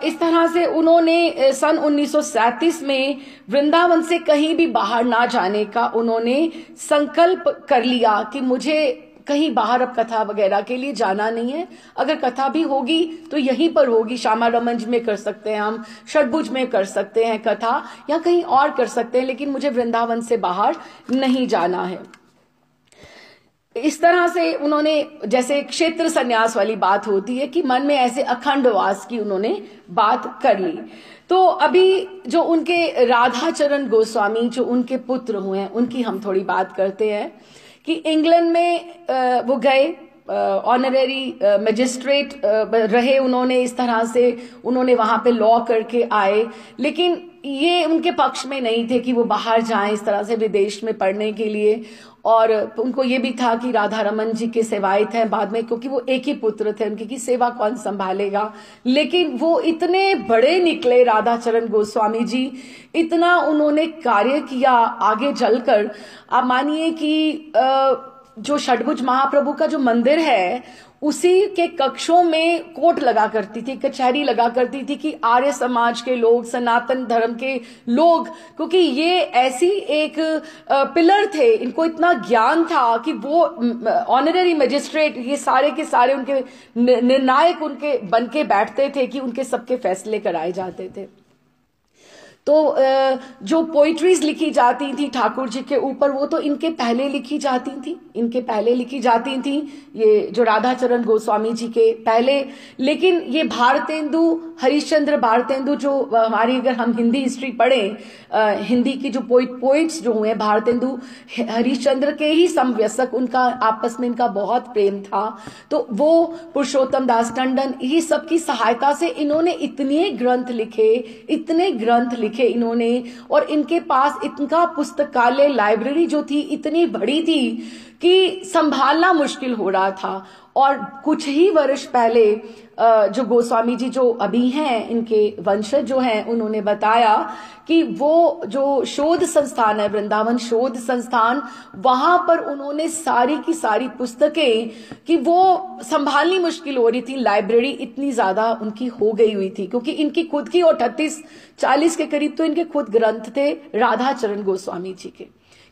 इस तरह से उन्होंने सन 1937 में वृंदावन से कहीं भी बाहर ना जाने का उन्होंने संकल्प कर लिया कि मुझे कहीं बाहर अब कथा वगैरह के लिए जाना नहीं है। अगर कथा भी होगी तो यहीं पर होगी, श्यामा रमन में कर सकते हैं, हम षटभुज में कर सकते हैं कथा, या कहीं और कर सकते हैं, लेकिन मुझे वृंदावन से बाहर नहीं जाना है। इस तरह से उन्होंने, जैसे क्षेत्र संन्यास वाली बात होती है कि मन में ऐसे अखंड वास की उन्होंने बात कर ली। तो अभी जो उनके राधाचरण गोस्वामी जो उनके पुत्र हुए हैं, उनकी हम थोड़ी बात करते हैं कि इंग्लैंड में वो गए, ऑनरेरी मजिस्ट्रेट रहे उन्होंने। इस तरह से उन्होंने वहां पे लॉ करके आए, लेकिन ये उनके पक्ष में नहीं थे कि वो बाहर जाएं इस तरह से विदेश में पढ़ने के लिए। और उनको ये भी था कि राधा रमन जी के सेवायत हैं बाद में, क्योंकि वो एक ही पुत्र थे उनकी, की सेवा कौन संभालेगा। लेकिन वो इतने बड़े निकले राधाचरण गोस्वामी जी, इतना उन्होंने कार्य किया आगे चलकर। आप मानिए कि जो षटभुज महाप्रभु का जो मंदिर है, उसी के कक्षों में कोर्ट लगा करती थी, कचहरी लगा करती थी कि आर्य समाज के लोग, सनातन धर्म के लोग, क्योंकि ये ऐसी एक पिलर थे, इनको इतना ज्ञान था कि वो ऑनरेरी मजिस्ट्रेट, ये सारे के सारे उनके निर्णायक उनके बन के बैठते थे कि उनके सबके फैसले कराए जाते थे। तो जो पोइट्रीज लिखी जाती थी ठाकुर जी के ऊपर, वो तो इनके पहले लिखी जाती थी, इनके पहले लिखी जाती थी, ये जो राधाचरण गोस्वामी जी के पहले। लेकिन ये भारतेंदु, हरिश्चंद्र भारतेंदु, जो हमारी, अगर हम हिंदी हिस्ट्री पढ़ें, हिंदी की जो पोइट्स जो हुए, भारतेंदु हरिश्चंद्र के ही समवयस्क, उनका आपस में इनका बहुत प्रेम था। तो वो पुरुषोत्तम दास टंडन, ये सबकी सहायता से इन्होंने इतने ग्रंथ लिखे, इतने ग्रंथ लिखे इन्होंने। और इनके पास इनका पुस्तकालय, लाइब्रेरी जो थी इतनी बड़ी थी कि संभालना मुश्किल हो रहा था। और कुछ ही वर्ष पहले जो गोस्वामी जी जो अभी हैं, इनके वंशज जो हैं, उन्होंने बताया कि वो जो शोध संस्थान है, वृंदावन शोध संस्थान, वहां पर उन्होंने सारी की सारी पुस्तकें, कि वो संभालनी मुश्किल हो रही थी, लाइब्रेरी इतनी ज्यादा उनकी हो गई हुई थी, क्योंकि इनकी खुद की, और 38-40 के करीब तो इनके खुद ग्रंथ थे राधाचरण गोस्वामी जी के।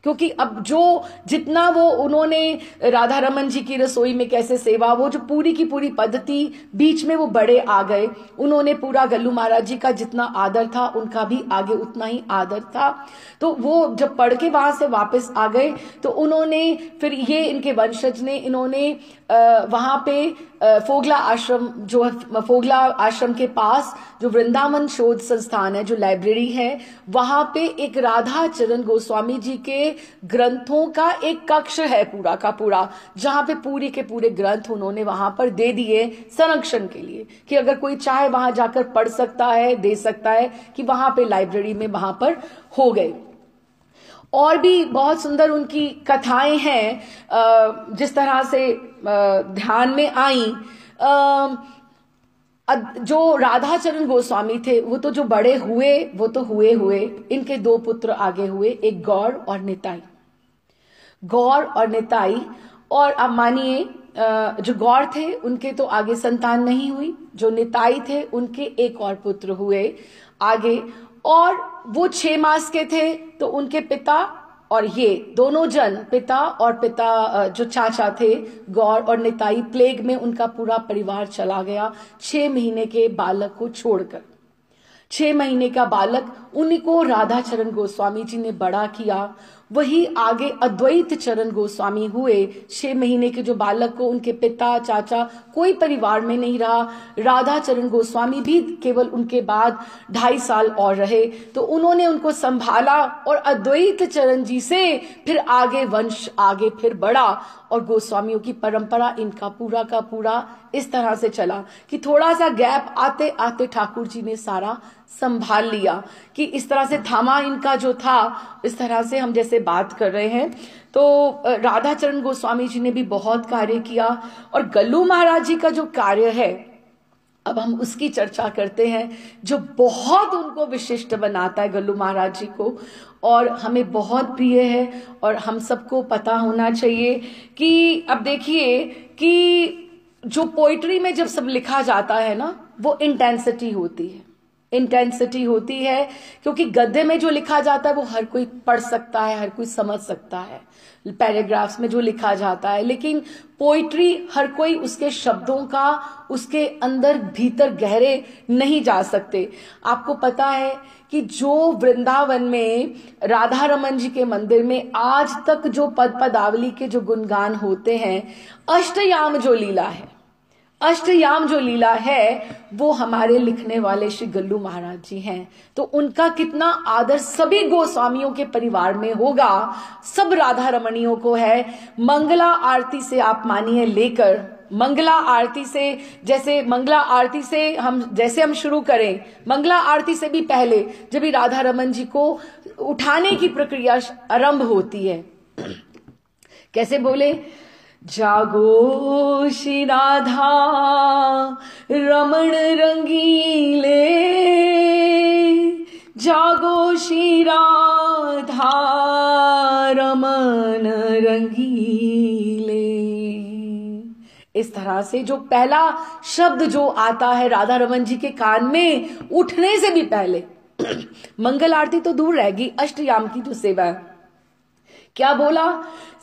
क्योंकि अब जो जितना वो उन्होंने राधा रमन जी की रसोई में कैसे सेवा, वो जो पूरी की पूरी पद्धति, बीच में वो बड़े आ गए, उन्होंने पूरा गल्लू महाराज जी का जितना आदर था, उनका भी आगे उतना ही आदर था। तो वो जब पढ़ के वहां से वापस आ गए, तो उन्होंने फिर ये इनके वंशज ने, इन्होंने वहां पे फोगला आश्रम, जो है फोगला आश्रम के पास जो वृंदावन शोध संस्थान है, जो लाइब्रेरी है, वहां पे एक राधाचरण गोस्वामी जी के ग्रंथों का एक कक्ष है पूरा का पूरा, जहां पे पूरे के पूरे ग्रंथ उन्होंने वहां पर दे दिए संरक्षण के लिए, कि अगर कोई चाहे वहां जाकर पढ़ सकता है, दे सकता है, कि वहां पे लाइब्रेरी में वहां पर हो गए। और भी बहुत सुंदर उनकी कथाएं हैं, जिस तरह से ध्यान में आई। जो राधाचरण गोस्वामी थे, वो तो जो बड़े हुए वो तो हुए, इनके दो पुत्र आगे हुए, एक गौर और निताई, गौर और निताई। और अब मानिए जो गौर थे उनके तो आगे संतान नहीं हुई, जो निताई थे उनके एक और पुत्र हुए आगे, और वो 6 मास के थे, तो उनके पिता और ये दोनों जन, पिता और पिता जो चाचा थे गौर और निताई, प्लेग में उनका पूरा परिवार चला गया 6 महीने के बालक को छोड़कर। 6 महीने का बालक, उन्हीं को राधाचरण गोस्वामी जी ने बड़ा किया। वही आगे अद्वैत चरण गोस्वामी हुए। 6 महीने के जो बालक को उनके पिता चाचा कोई परिवार में नहीं रहा। राधा चरण गोस्वामी भी केवल उनके बाद 2.5 साल और रहे, तो उन्होंने उनको संभाला और अद्वैत चरण जी से फिर आगे वंश आगे फिर बढ़ा और गोस्वामियों की परंपरा इनका पूरा का पूरा इस तरह से चला कि थोड़ा सा गैप आते आते ठाकुर जी ने सारा संभाल लिया कि इस तरह से थामा इनका जो था। इस तरह से हम जैसे बात कर रहे हैं तो राधा चरण गोस्वामी जी ने भी बहुत कार्य किया और गल्लू महाराज जी का जो कार्य है अब हम उसकी चर्चा करते हैं, जो बहुत उनको विशिष्ट बनाता है गल्लू महाराज जी को और हमें बहुत प्रिय है। और हम सबको पता होना चाहिए कि अब देखिए कि जो पोइट्री में जब सब लिखा जाता है ना वो इंटेंसिटी होती है, इंटेंसिटी होती है, क्योंकि गद्य में जो लिखा जाता है वो हर कोई पढ़ सकता है, हर कोई समझ सकता है पैराग्राफ्स में जो लिखा जाता है, लेकिन पोइट्री हर कोई उसके शब्दों का उसके अंदर भीतर गहरे नहीं जा सकते। आपको पता है कि जो वृंदावन में राधा रमन जी के मंदिर में आज तक जो पद पदावली के जो गुणगान होते हैं, अष्टयाम जो लीला है, अष्टयाम जो लीला है वो हमारे लिखने वाले श्री गल्लू महाराज जी हैं। तो उनका कितना आदर सभी गोस्वामियों के परिवार में होगा, सब राधा रमणियों को है। मंगला आरती से आप मानिए लेकर मंगला आरती से, जैसे मंगला आरती से हम शुरू करें, मंगला आरती से भी पहले जब भी राधा रमन जी को उठाने की प्रक्रिया आरंभ होती है, कैसे बोले, जागो श्री राधा रमण रंगीले, जागो श्री राधा रमण रंगीले। इस तरह से जो पहला शब्द जो आता है राधा रमन जी के कान में उठने से भी पहले, मंगल आरती तो दूर रहेगी, अष्टयाम की जो सेवा है, क्या बोला,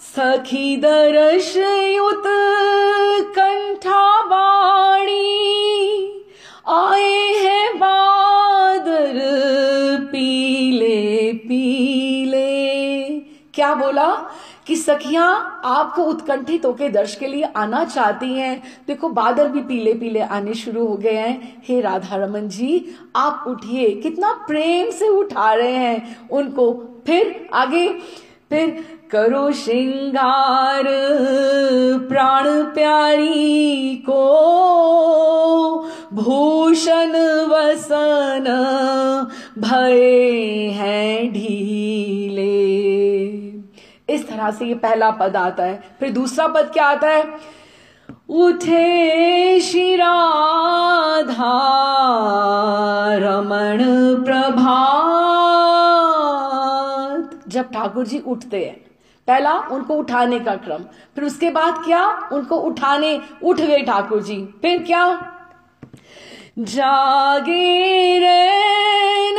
सखी दर्श युत कंठा बाणी, आए हैं बादर पीले पीले। क्या बोला कि सखियां आपको उत्कंठित होकर दर्श के लिए आना चाहती हैं, देखो बादल भी पीले पीले आने शुरू हो गए हैं, हे राधा रमन जी आप उठिए। कितना प्रेम से उठा रहे हैं उनको। फिर आगे, फिर करो श्रृंगार प्राण प्यारी को, भूषण वसन भये हैं ढीले। इस तरह से ये पहला पद आता है। फिर दूसरा पद क्या आता है, उठे श्री राधा रमण प्रभात। जब ठाकुर जी उठते हैं, पहला उनको उठाने का क्रम, फिर उसके बाद क्या, उनको उठ गए ठाकुर जी। फिर क्या, जागे रैन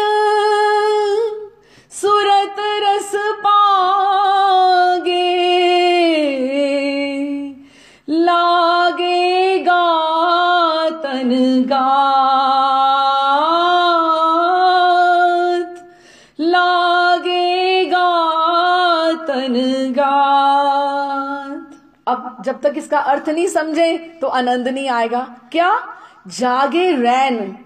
सुरत रस पागे, लागे गातन गात, लागे गातन गात। अब जब तक इसका अर्थ नहीं समझे तो आनंद नहीं आएगा। क्या, जागे रैन,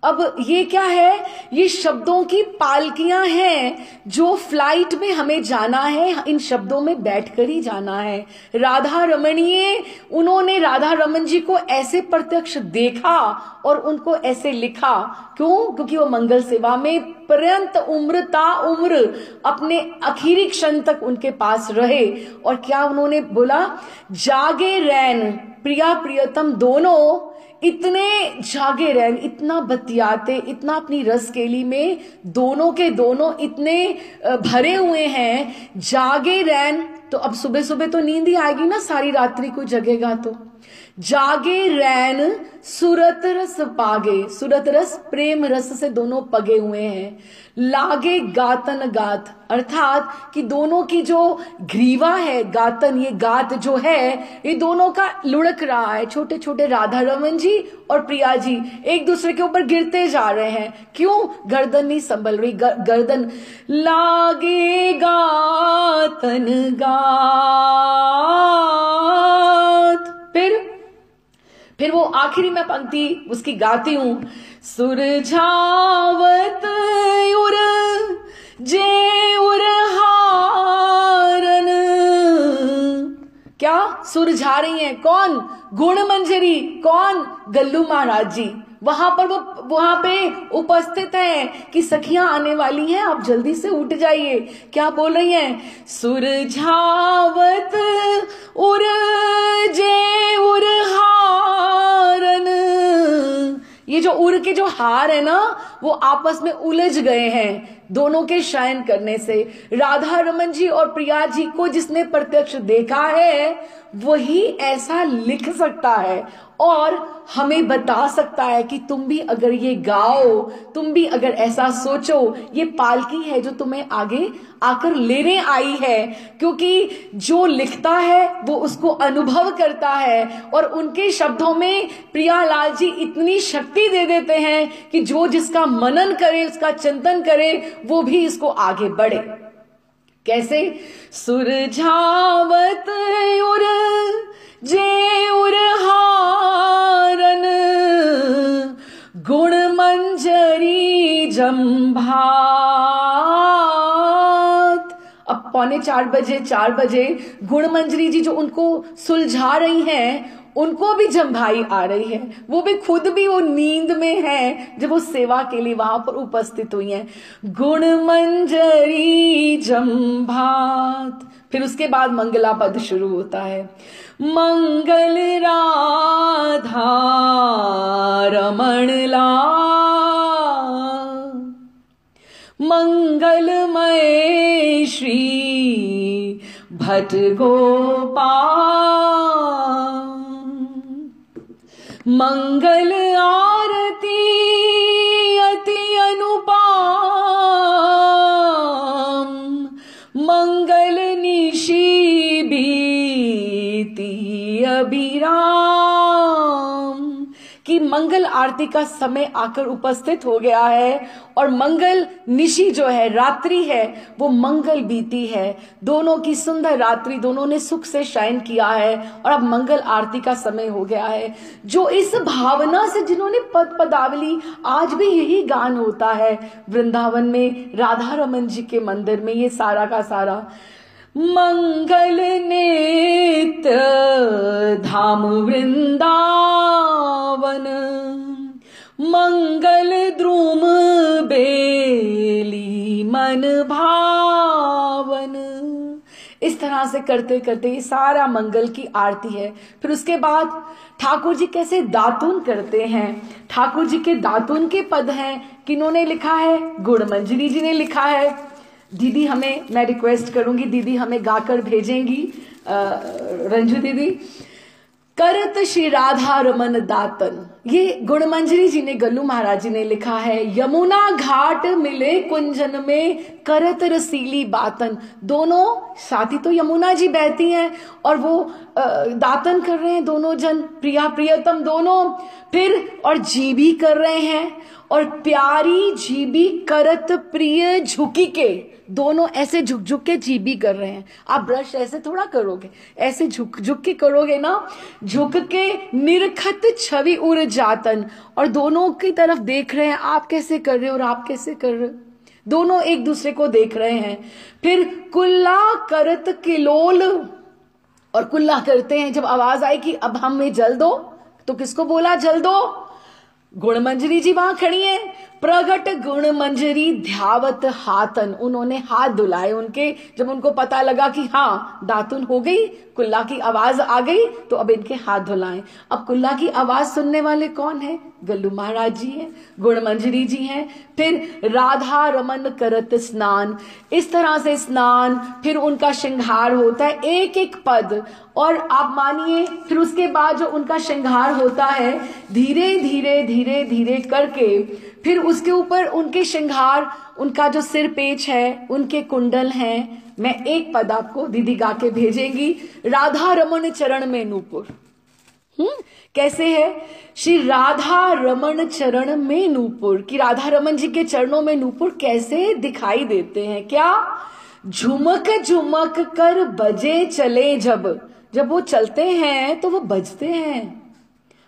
अब ये क्या है, ये शब्दों की पालकियां हैं जो फ्लाइट में हमें जाना है, इन शब्दों में बैठकर ही जाना है। राधा रमणीय, उन्होंने राधा रमन जी को ऐसे प्रत्यक्ष देखा और उनको ऐसे लिखा। क्यों? क्योंकि वो मंगल सेवा में पर्यंत उम्र ता उम्र अपने आखिरी क्षण तक उनके पास रहे। और क्या उन्होंने बोला, जागे रैन, प्रिया प्रियतम दोनों इतने जागे रैन, इतना बतियाते, इतना अपनी रस केली में दोनों के दोनों इतने भरे हुए हैं। जागे रैन, तो अब सुबह सुबह तो नींद ही आएगी ना, सारी रात्रि को जगेगा तो। जागे रैन सुरत रस पागे, सुरत रस प्रेम रस से दोनों पगे हुए हैं। लागे गातन गात, अर्थात कि दोनों की जो ग्रीवा है, गातन, ये गात जो है, ये दोनों का लुढ़क रहा है। छोटे छोटे राधा रमन जी और प्रिया जी एक दूसरे के ऊपर गिरते जा रहे हैं। क्यों? गर्दन नहीं संभल रही। गर्दन लागे गातन गात। फिर वो आखिरी में पंक्ति उसकी गाती हूं, सुरझावत उर जे उर हारन। क्या सुरझा रही हैं? कौन? गुण मंजरी। कौन? गल्लू महाराज जी वहां पे उपस्थित हैं कि सखियां आने वाली हैं, आप जल्दी से उठ जाइए। क्या बोल रही हैं? सुरझावत उर जे उर हारन। ये जो उर के जो हार है ना, वो आपस में उलझ गए हैं दोनों के शयन करने से। राधा रमन जी और प्रिया जी को जिसने प्रत्यक्ष देखा है वही ऐसा लिख सकता है और हमें बता सकता है कि तुम भी अगर ये गाओ, तुम भी अगर ऐसा सोचो, ये पालकी है जो तुम्हें आगे आकर लेने आई है। क्योंकि जो लिखता है वो उसको अनुभव करता है और उनके शब्दों में प्रियालाल जी इतनी शक्ति दे देते हैं कि जो जिसका मनन करे, उसका चिंतन करे, वो भी इसको आगे बढ़े। कैसे? सुरझावत उर जे उर हारन, गुण मंजरी जंभात। अब 3:45 बजे गुण मंजरी जी जो उनको सुलझा रही हैं, उनको भी जंभाई आ रही है। वो भी खुद भी वो नींद में है जब वो सेवा के लिए वहां पर उपस्थित हुई हैं। गुण मंजरी जंभात। फिर उसके बाद मंगला पद शुरू होता है। मंगल राधा रमण लाल, मंगलमय श्री भट्ट गोपाल, मंगल आरती अति अनुपम, मंगल निशि बीती अभिराम। कि मंगल आरती का समय आकर उपस्थित हो गया है और मंगल निशि जो है, रात्रि है, वो मंगल बीती है। दोनों की सुंदर रात्रि, दोनों ने सुख से शयन किया है और अब मंगल आरती का समय हो गया है। जो इस भावना से जिन्होंने पदावली, आज भी यही गान होता है वृंदावन में, राधा रमन जी के मंदिर में, ये सारा का सारा। मंगल नेत्र धाम वृंदावन, मंगल द्रुम बेली मन भावन। इस तरह से करते करते ये सारा मंगल की आरती है। फिर उसके बाद ठाकुर जी कैसे दातुन करते हैं। ठाकुर जी के दातुन के पद हैं, किन्होंने लिखा है? गुण मंजरी जी ने लिखा है। दीदी हमें, मैं रिक्वेस्ट करूंगी, दीदी हमें गाकर भेजेंगी, रंजू दीदी। करत श्री राधा रमन दातन, ये गुणमंजरी जी ने, गल्लू महाराज जी ने लिखा है। यमुना घाट मिले कुंजन में करत रसीली बातन। दोनों साथी तो यमुना जी बहती हैं और वो दातन कर रहे हैं दोनों जन, प्रिया प्रियतम दोनों। फिर और जी भी कर रहे हैं और प्यारी जी भी करत प्रिय झुकी के, दोनों ऐसे झुक झुक के जी भी कर रहे हैं। आप ब्रश ऐसे थोड़ा करोगे, ऐसे झुक झुक के करोगे ना, झुक के निरखत छवि उड़ जातन। और दोनों की तरफ देख रहे हैं, आप कैसे कर रहे हो और आप कैसे कर रहे हो, दोनों एक दूसरे को देख रहे हैं। फिर कुल्ला करत किलोल, और कुल्ला करते हैं जब आवाज आई कि अब हमें जल दो, तो किसको बोला जल दो? गुण मंजरी जी वहां खड़ी हैं। प्रगट गुण मंजरी ध्यावत हाथन, उन्होंने हाथ धुलाए उनके, जब उनको पता लगा कि हाँ दातुन हो गई, कुल्ला की आवाज आ गई, तो अब इनके हाथ धुलाएं। अब कुल्ला की आवाज सुनने वाले कौन है? गल्लू महाराज जी हैं, गुणमंजरी जी हैं। फिर राधा रमन करत स्नान, इस तरह से स्नान, फिर उनका श्रृंगार होता है एक एक पद। और आप मानिए फिर उसके बाद जो उनका श्रृंगार होता है धीरे धीरे धीरे धीरे करके, फिर उसके ऊपर उनके श्रृंगार, उनका जो सिर पेच है, उनके कुंडल हैं। मैं एक पद आपको दीदी गा के भेजेंगी। राधा रमन चरण में नूपुर, कैसे है? श्री राधा रमन चरण में नूपुर, कि राधा रमन जी के चरणों में नूपुर कैसे दिखाई देते हैं? क्या? झुमक झुमक कर बजे चले, जब वो चलते हैं तो वो बजते हैं,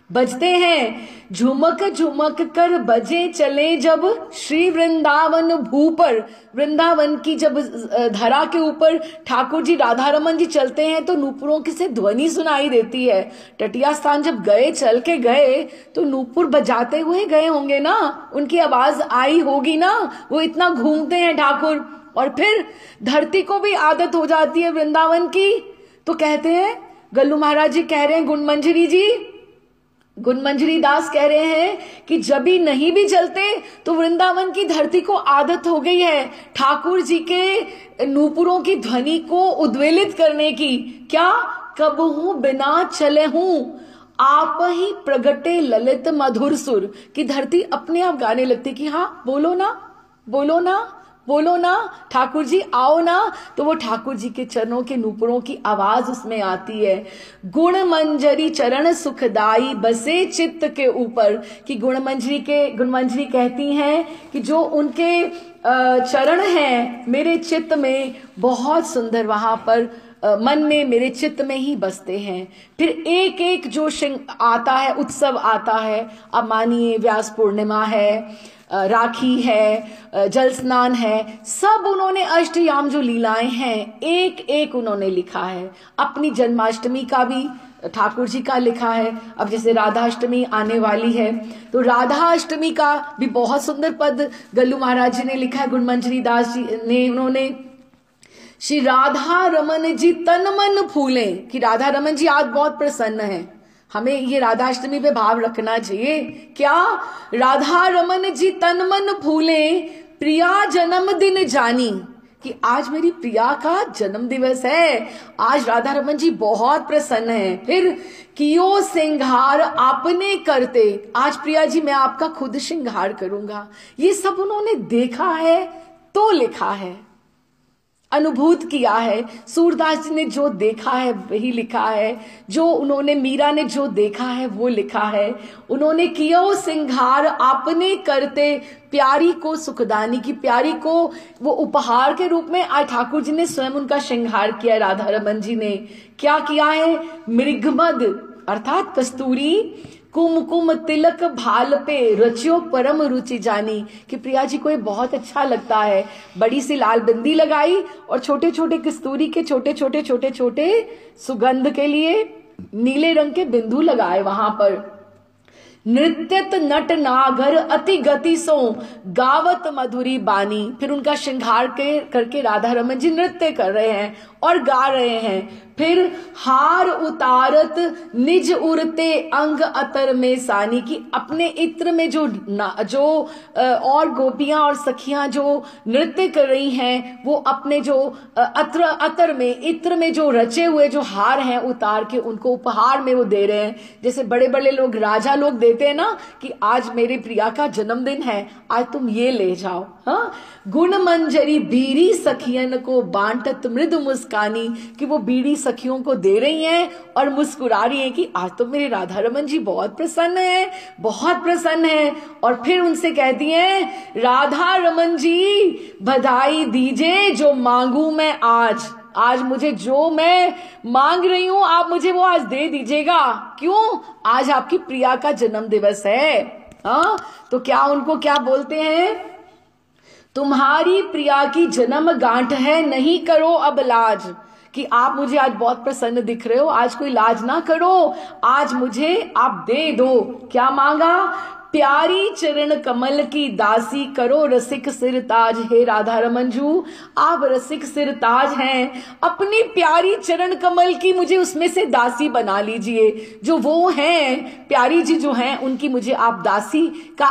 बजते हैं। झुमक झुमक कर बजे चले जब, श्री वृंदावन भूपर, वृंदावन की जब धरा के ऊपर ठाकुर जी राधा रमन जी चलते हैं तो नूपुरों की से ध्वनि सुनाई देती है। टटिया स्थान जब गए, चल के गए, तो नूपुर बजाते हुए गए होंगे ना, उनकी आवाज आई होगी ना, वो इतना घूमते हैं ठाकुर। और फिर धरती को भी आदत हो जाती है वृंदावन की। तो कहते हैं, गल्लू महाराज जी कह रहे हैं, गुणमंजरी जी, गुणमंजरी दास कह रहे हैं कि जब भी नहीं भी चलते तो वृंदावन की धरती को आदत हो गई है ठाकुर जी के नूपुरों की ध्वनि को उद्वेलित करने की। क्या? कब हूं बिना चले हूं, आप ही प्रगटे ललित मधुर सुर, की धरती अपने आप गाने लगती कि हाँ बोलो ना, बोलो ना, बोलो ना, ठाकुर जी आओ ना। तो वो ठाकुर जी के चरणों के नूपुरों की आवाज उसमें आती है। गुण मंजरी चरण सुखदाई बसे चित्त के ऊपर, कि गुणमंजरी कहती हैं कि जो उनके चरण हैं मेरे चित्त में बहुत सुंदर, वहां पर मन में, मेरे चित्त में ही बसते हैं। फिर एक एक जो आता है, उत्सव आता है, अब मानिए व्यास पूर्णिमा है, राखी है, जल स्नान है, सब उन्होंने अष्टयाम जो लीलाएं हैं एक एक उन्होंने लिखा है। अपनी जन्माष्टमी का भी ठाकुर जी का लिखा है। अब जैसे राधाष्टमी आने वाली है तो राधाष्टमी का भी बहुत सुंदर पद गल्लू महाराज जी ने लिखा है, गुणमंजरी दास जी ने, उन्होंने श्री राधा रमन जी तन मन फूले, कि राधा रमन जी आज बहुत प्रसन्न है। हमें ये राधाष्टमी पे भाव रखना चाहिए। क्या? राधा रमन जी तन मन फूले, प्रिया जन्मदिन जानी, कि आज मेरी प्रिया का जन्म दिवस है, आज राधा रमन जी बहुत प्रसन्न है। फिर कियो श्रृंगार आपने करते, आज प्रिया जी मैं आपका खुद श्रृंगार करूंगा। ये सब उन्होंने देखा है तो लिखा है, अनुभूत किया है। सूरदास जी ने जो देखा है वही लिखा है, जो उन्होंने, मीरा ने जो देखा है वो लिखा है। उन्होंने कियो श्रृंगार आपने करते, प्यारी को सुखदानी, की प्यारी को वो उपहार के रूप में आज ठाकुर जी ने स्वयं उनका श्रृंगार किया। राधा रमन जी ने क्या किया है? मृगमद अर्थात कस्तूरी, कुमकुम तिलक भाल पे रचियो परम रुचि जानी, कि प्रिया जी को ये बहुत अच्छा लगता है। बड़ी सी लाल बिंदी लगाई और छोटे छोटे कस्तूरी के छोटे छोटे छोटे छोटे सुगंध के लिए नीले रंग के बिंदु लगाए वहां पर। नृत्यत नट नागर अति गति सो गावत मधुरी बानी, फिर उनका श्रृंगार करके राधा रमन जी नृत्य कर रहे हैं और गा रहे हैं। फिर हार उतारत निज उरते अंग अतर में सानी, की अपने इत्र में जो और गोपियां और सखियां जो नृत्य कर रही हैं वो अपने जो अतर में, इत्र में जो रचे हुए जो हार हैं उतार के उनको उपहार में वो दे रहे हैं। जैसे बड़े बड़े लोग, राजा लोग देते हैं ना कि आज मेरे प्रिया का जन्मदिन है, आज तुम ये ले जाओ। हाँ, गुण मंजरी बीड़ी सखियन को बांटत मृदु मुस्कानी, कि वो बीड़ी सखियों को दे रही हैं और मुस्कुरा रही हैं कि आज तो मेरे राधा रमन जी बहुत प्रसन्न है, बहुत प्रसन्न है। और फिर उनसे कहती हैं, राधा रमन जी बधाई दीजिए जो मांगू मैं आज मुझे जो मैं मांग रही हूं आप मुझे वो आज दे दीजिएगा। क्यों? आज आपकी प्रिया का जन्म दिवस है। हाँ, तो क्या उनको क्या बोलते हैं? तुम्हारी प्रिया की जन्म गांठ है, नहीं करो अब लाज, कि आप मुझे आज बहुत प्रसन्न दिख रहे हो, आज कोई लाज ना करो, आज मुझे आप दे दो। क्या मांगा? प्यारी चरण कमल की दासी करो रसिक सिर ताज। हे राधा रमन जू, आप रसिक सिर ताज हैं, अपनी प्यारी चरण कमल की मुझे उसमें से दासी बना लीजिए। जो वो हैं प्यारी जी जो हैं उनकी मुझे आप दासी का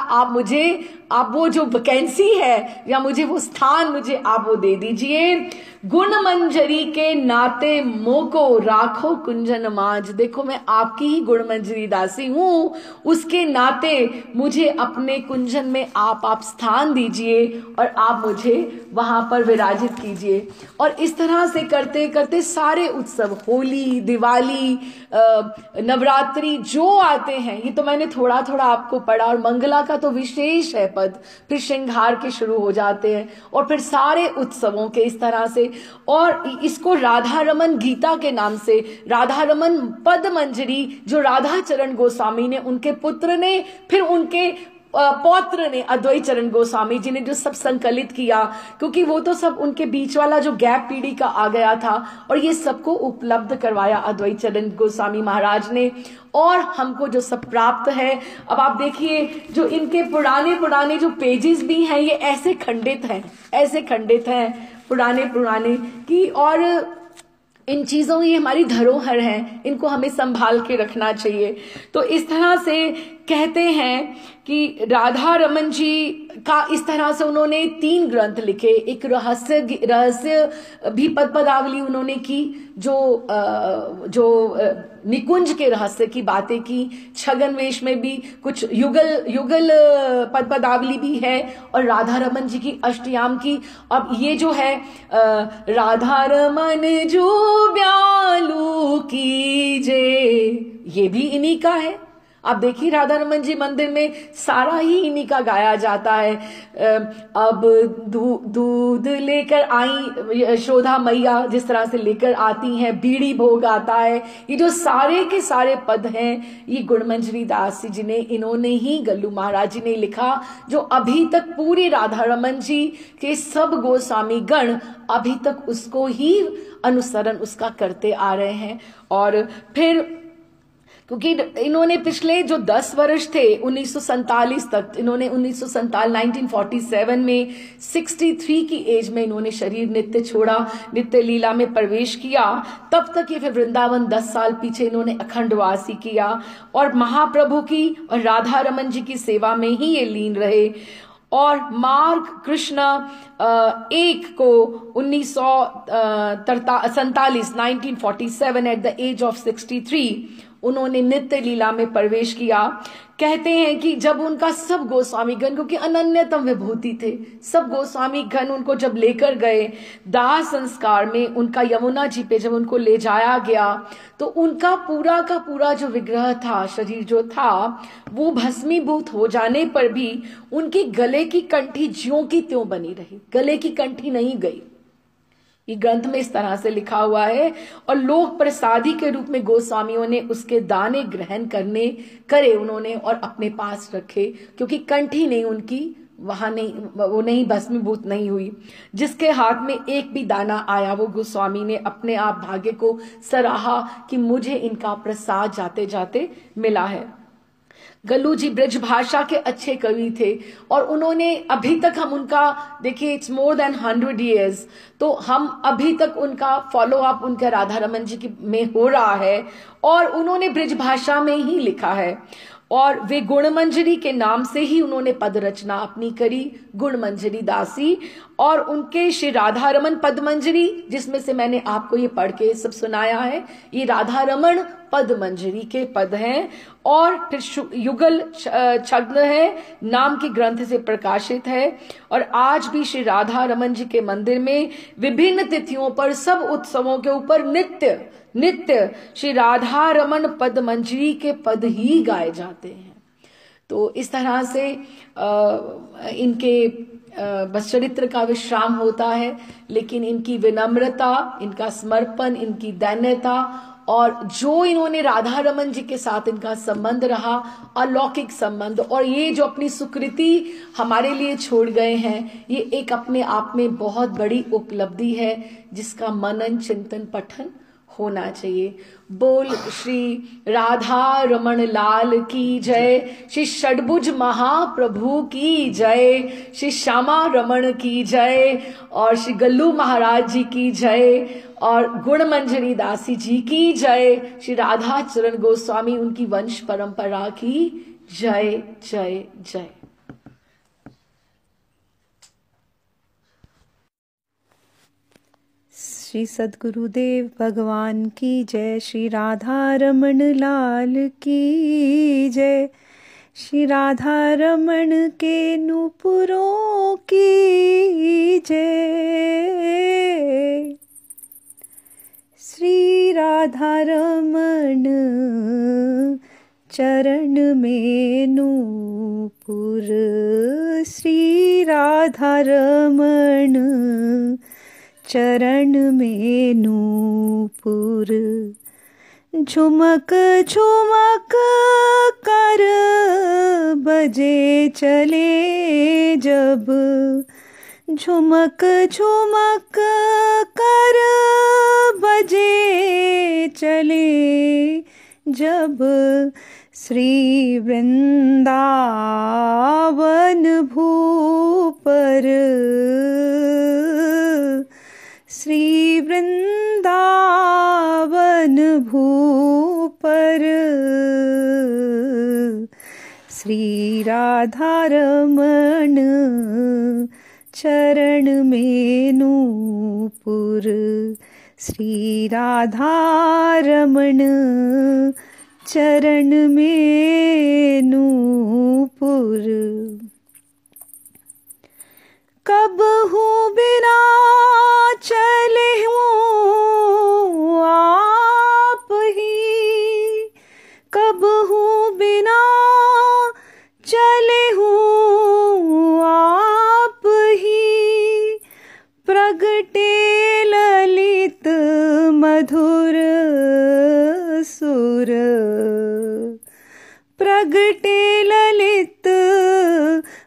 आप वो जो वैकेंसी है या मुझे वो स्थान मुझे आप वो दे दीजिए। गुण मंजरी के नाते मोको राखो कुंजन माज। देखो मैं आपकी ही गुण मंजरी दासी हूं, उसके नाते मुझे अपने कुंजन में आप स्थान दीजिए और आप मुझे वहां पर विराजित कीजिए। और इस तरह से करते करते सारे उत्सव, होली, दिवाली, नवरात्रि जो आते हैं, ये तो मैंने थोड़ा थोड़ा आपको पढ़ा, और मंगला का तो विशेष है पद, फिर श्रृंगार के शुरू हो जाते हैं और फिर सारे उत्सवों के इस तरह से। और इसको राधा रमन गीता के नाम से, राधा रमन पद मंजरी जो राधा चरण गोस्वामी ने, उनके पुत्र ने, फिर उनके पौत्र ने अद्वैत चरण गोस्वामी जी ने जो सब संकलित किया, क्योंकि वो तो सब उनके बीच वाला जो गैप पीढ़ी का आ गया था और ये सबको उपलब्ध करवाया अद्वैत चरण गोस्वामी महाराज ने, और हमको जो सब प्राप्त है। अब आप देखिए जो इनके पुराने जो पेजेस भी हैं ये ऐसे खंडित हैं पुराने की, और इन चीजों ये हमारी धरोहर है, इनको हमें संभाल के रखना चाहिए। तो इस तरह से कहते हैं कि राधा रमन जी का इस तरह से उन्होंने 3 ग्रंथ लिखे। एक रहस्य भी पदावली उन्होंने की, जो निकुंज के रहस्य की बातें की। छगन वेश में भी कुछ युगल पदावली भी है, और राधा रमन जी की अष्टयाम की। अब ये जो है राधा रमन जो ब्यालू कीजे, ये भी इन्हीं का है। आप देखिए राधा रमन जी मंदिर में सारा ही इन्हीं का गाया जाता है। अब दूध लेकर आई यशोदा मैया, जिस तरह से लेकर आती हैं, बीड़ी भोग आता है, ये जो सारे के सारे पद हैं ये गुणमंजरी दास जी ने, इन्होंने ही, गल्लू महाराज जी ने लिखा, जो अभी तक पूरी राधा रमन जी के सब गोस्वामी गण अभी तक उसको ही अनुसरण उसका करते आ रहे हैं। और फिर क्योंकि इन्होंने पिछले जो 10 वर्ष थे 1947 तक, इन्होंने 1947 में 63 की एज में इन्होंने शरीर नित्य छोड़ा, नित्य लीला में प्रवेश किया। तब तक ये फिर वृंदावन 10 साल पीछे इन्होंने अखंडवासी किया और महाप्रभु की और राधा रमन जी की सेवा में ही ये लीन रहे। और मार्ग कृष्ण 1 को 1947 एट द एज ऑफ 63 उन्होंने नित्य लीला में प्रवेश किया। कहते हैं कि जब उनका सब गोस्वामी गण, क्योंकि अनन्यतम विभूति थे, सब गोस्वामी गण उनको जब लेकर गए दाह संस्कार में, उनका यमुना जी पे जब उनको ले जाया गया, तो उनका पूरा का पूरा जो विग्रह था, शरीर जो था, वो भस्मीभूत हो जाने पर भी उनकी गले की कंठी ज्यों की त्यों बनी रही, गले की कंठी नहीं गई। ये ग्रंथ में इस तरह से लिखा हुआ है। और लोक प्रसादी के रूप में गोस्वामियों ने उसके दाने ग्रहण करे उन्होंने और अपने पास रखे, क्योंकि कंठी नहीं उनकी वहां नहीं, वो नहीं भस्मीभूत नहीं हुई। जिसके हाथ में एक भी दाना आया वो गोस्वामी ने अपने आप भाग्य को सराहा कि मुझे इनका प्रसाद जाते जाते मिला है। गल्लू जी ब्रज भाषा के अच्छे कवि थे और उन्होंने अभी तक हम उनका, देखिए इट्स मोर देन 100 years, तो हम अभी तक उनका फॉलो अप उनके राधा रमन जी में हो रहा है और उन्होंने ब्रज भाषा में ही लिखा है। और वे गुणमंजरी के नाम से ही उन्होंने पद रचना अपनी करी, गुणमंजरी दासी। और उनके श्री राधा रमन पद मंजरी, जिसमें से मैंने आपको ये पढ़ के सब सुनाया है, ये राधा रमन पद मंजरी के पद हैं। और फिर युगल छद्म है नाम के ग्रंथ से प्रकाशित है। और आज भी श्री राधा रमन जी के मंदिर में विभिन्न तिथियों पर सब उत्सवों के ऊपर नित्य श्री राधा रमन पद मंजरी के पद ही गाए जाते हैं। तो इस तरह से इनके बस चरित्र का विश्राम होता है, लेकिन इनकी विनम्रता, इनका समर्पण, इनकी दैन्यता और जो इन्होंने राधा रमन जी के साथ इनका संबंध रहा, अलौकिक संबंध, और ये जो अपनी सुकृति हमारे लिए छोड़ गए हैं, ये एक अपने आप में बहुत बड़ी उपलब्धि है जिसका मनन चिंतन पठन होना चाहिए। बोल श्री राधा रमण लाल की जय, श्री षडभुज महाप्रभु की जय, श्री श्यामा रमण की जय, और श्री गल्लू महाराज जी की जय, और गुणमंजरी दासी जी की जय, श्री राधा चरण गोस्वामी उनकी वंश परंपरा की जय जय जय। श्री सद्गुरुदेव भगवान की जय, श्री राधा रमण लाल की जय, श्री राधा रमण के नूपुरों की जय, श्री राधा रमण चरण में नूपुर, श्री राधा रमण चरण में नूपुर, झुमक झुमक कर बजे चले जब, झुमक झुमक कर बजे चले जब, श्री वृंदावन भूपर, श्री वृंदावन भूपर, श्री राधा रमण चरण में नूपुर, श्री राधा रमण चरण में नूपुर, कब हूँ बिना चले हूँ आप ही, कब हूँ बिना चले हूँ आप ही, प्रगटे ललित मधुर सुर, प्रगटे ललित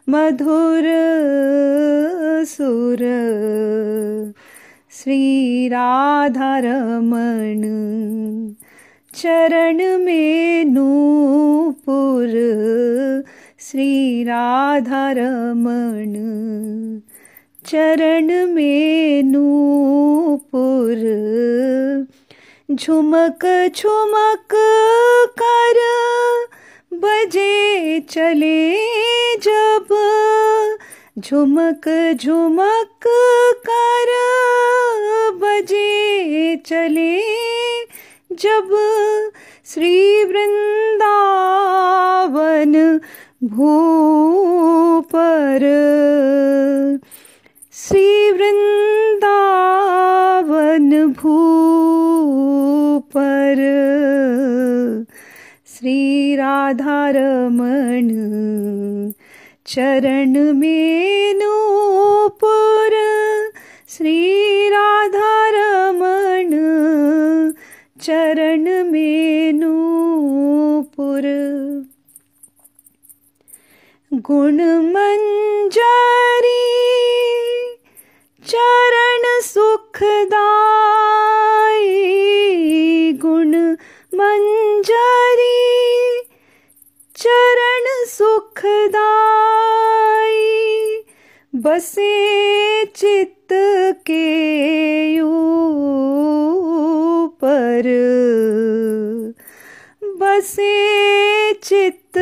मधुर सुर, श्री राधा रमण चरण में नूपुर, श्री राधा रमण चरण में नूपुर, झुमक झुमक कर बजे चले जब, झुमक झुमक कर बजे चले जब, श्री वृंदावन भूपर, श्री वृंदावन भूपर, श्री राधा रमण चरण में नूपुर, श्री राधा रमण चरण में नूपुर, गुण मंजरी चरण सुखदाई, गुण मंजरी चरण सुखदाई, बसे चित्त के ऊपर, बसे चित्त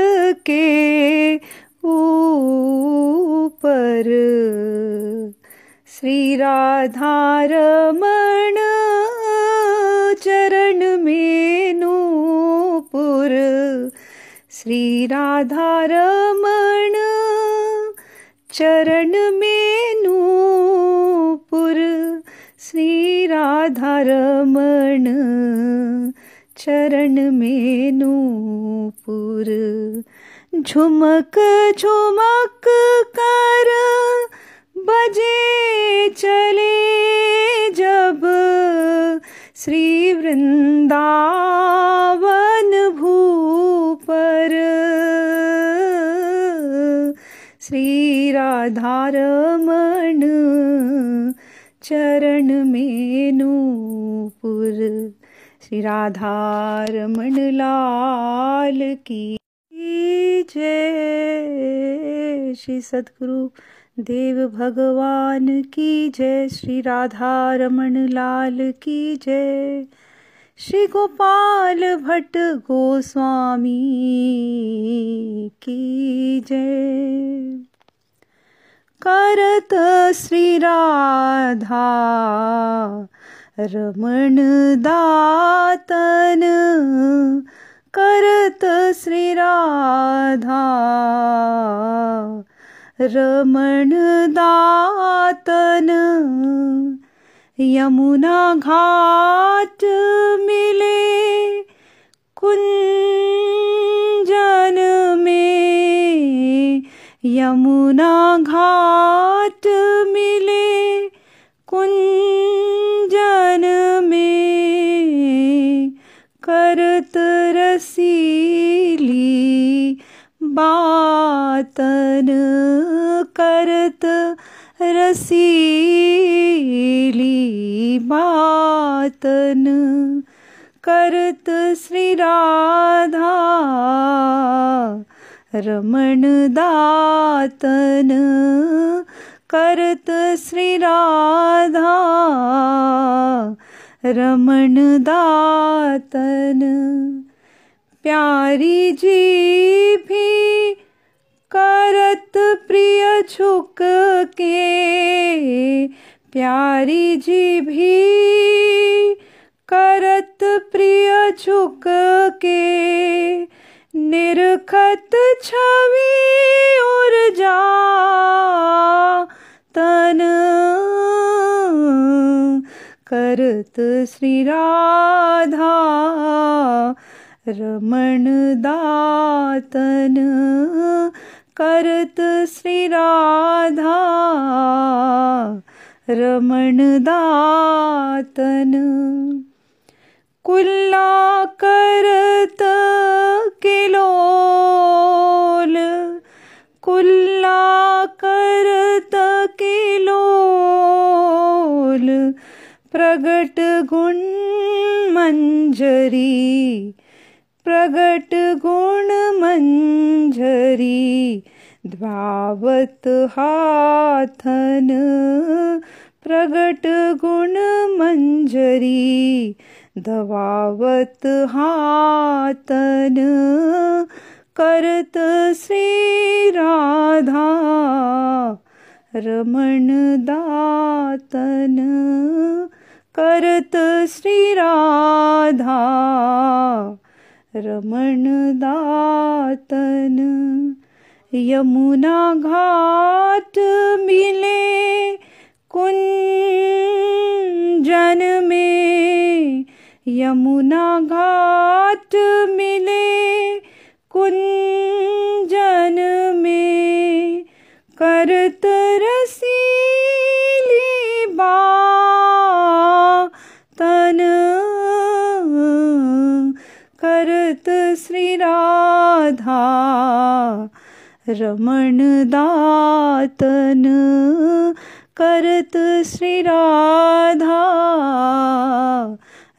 के ऊपर, श्री राधा रमण चरण में नूपुर, श्री राधा रमण चरण में नूपुर, श्री राधा रमण चरण में नूपुर, झुमक झुमक कर बजे चले जब, श्री वृंदावन भूपर, श्री राधा रमण चरण में नूपुर, श्री राधा रमण लाल की जय। श्री सद्गुरु देव भगवान की जय। श्री राधा रमण लाल की जय। श्री गोपाल भट्ट गोस्वामी की जय। करत श्री राधा रमण दातन, करत श्री राधा रमण दातन। यमुना घाट मिले कुंजन में, यमुना घाट मिले कुंजन में। करत रसीली बातन, करत रसीली बातन। करत श्री राधा रमण दातन, करत श्री राधा रमण दातन। प्यारी जी भी करत प्रिय झुक के, प्यारी जी भी करत प्रिय झुक के। निरखत छवि और जा तन, करत श्री राधा रमण दातन, करत श्री राधा रमण दातन। कुल्ला करत किलोल, कुल्ला करत किलोल। प्रगट गुण मंजरी, प्रगट गुण मंजरी। धावत हाथन, प्रगट गुण मंजरी। धवावत हाथन, करत श्री राधा रमण दातन, करत श्री राधा रमण दातन। यमुना घाट मिले कुंजन में, यमुना घाट मिले कुंजन में। करत रसीली बातन, करत श्री राधा रमण दातन, करत श्री राधा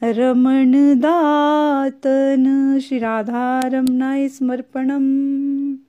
रमण दातन। श्री राधा रमणाय समर्पणम्।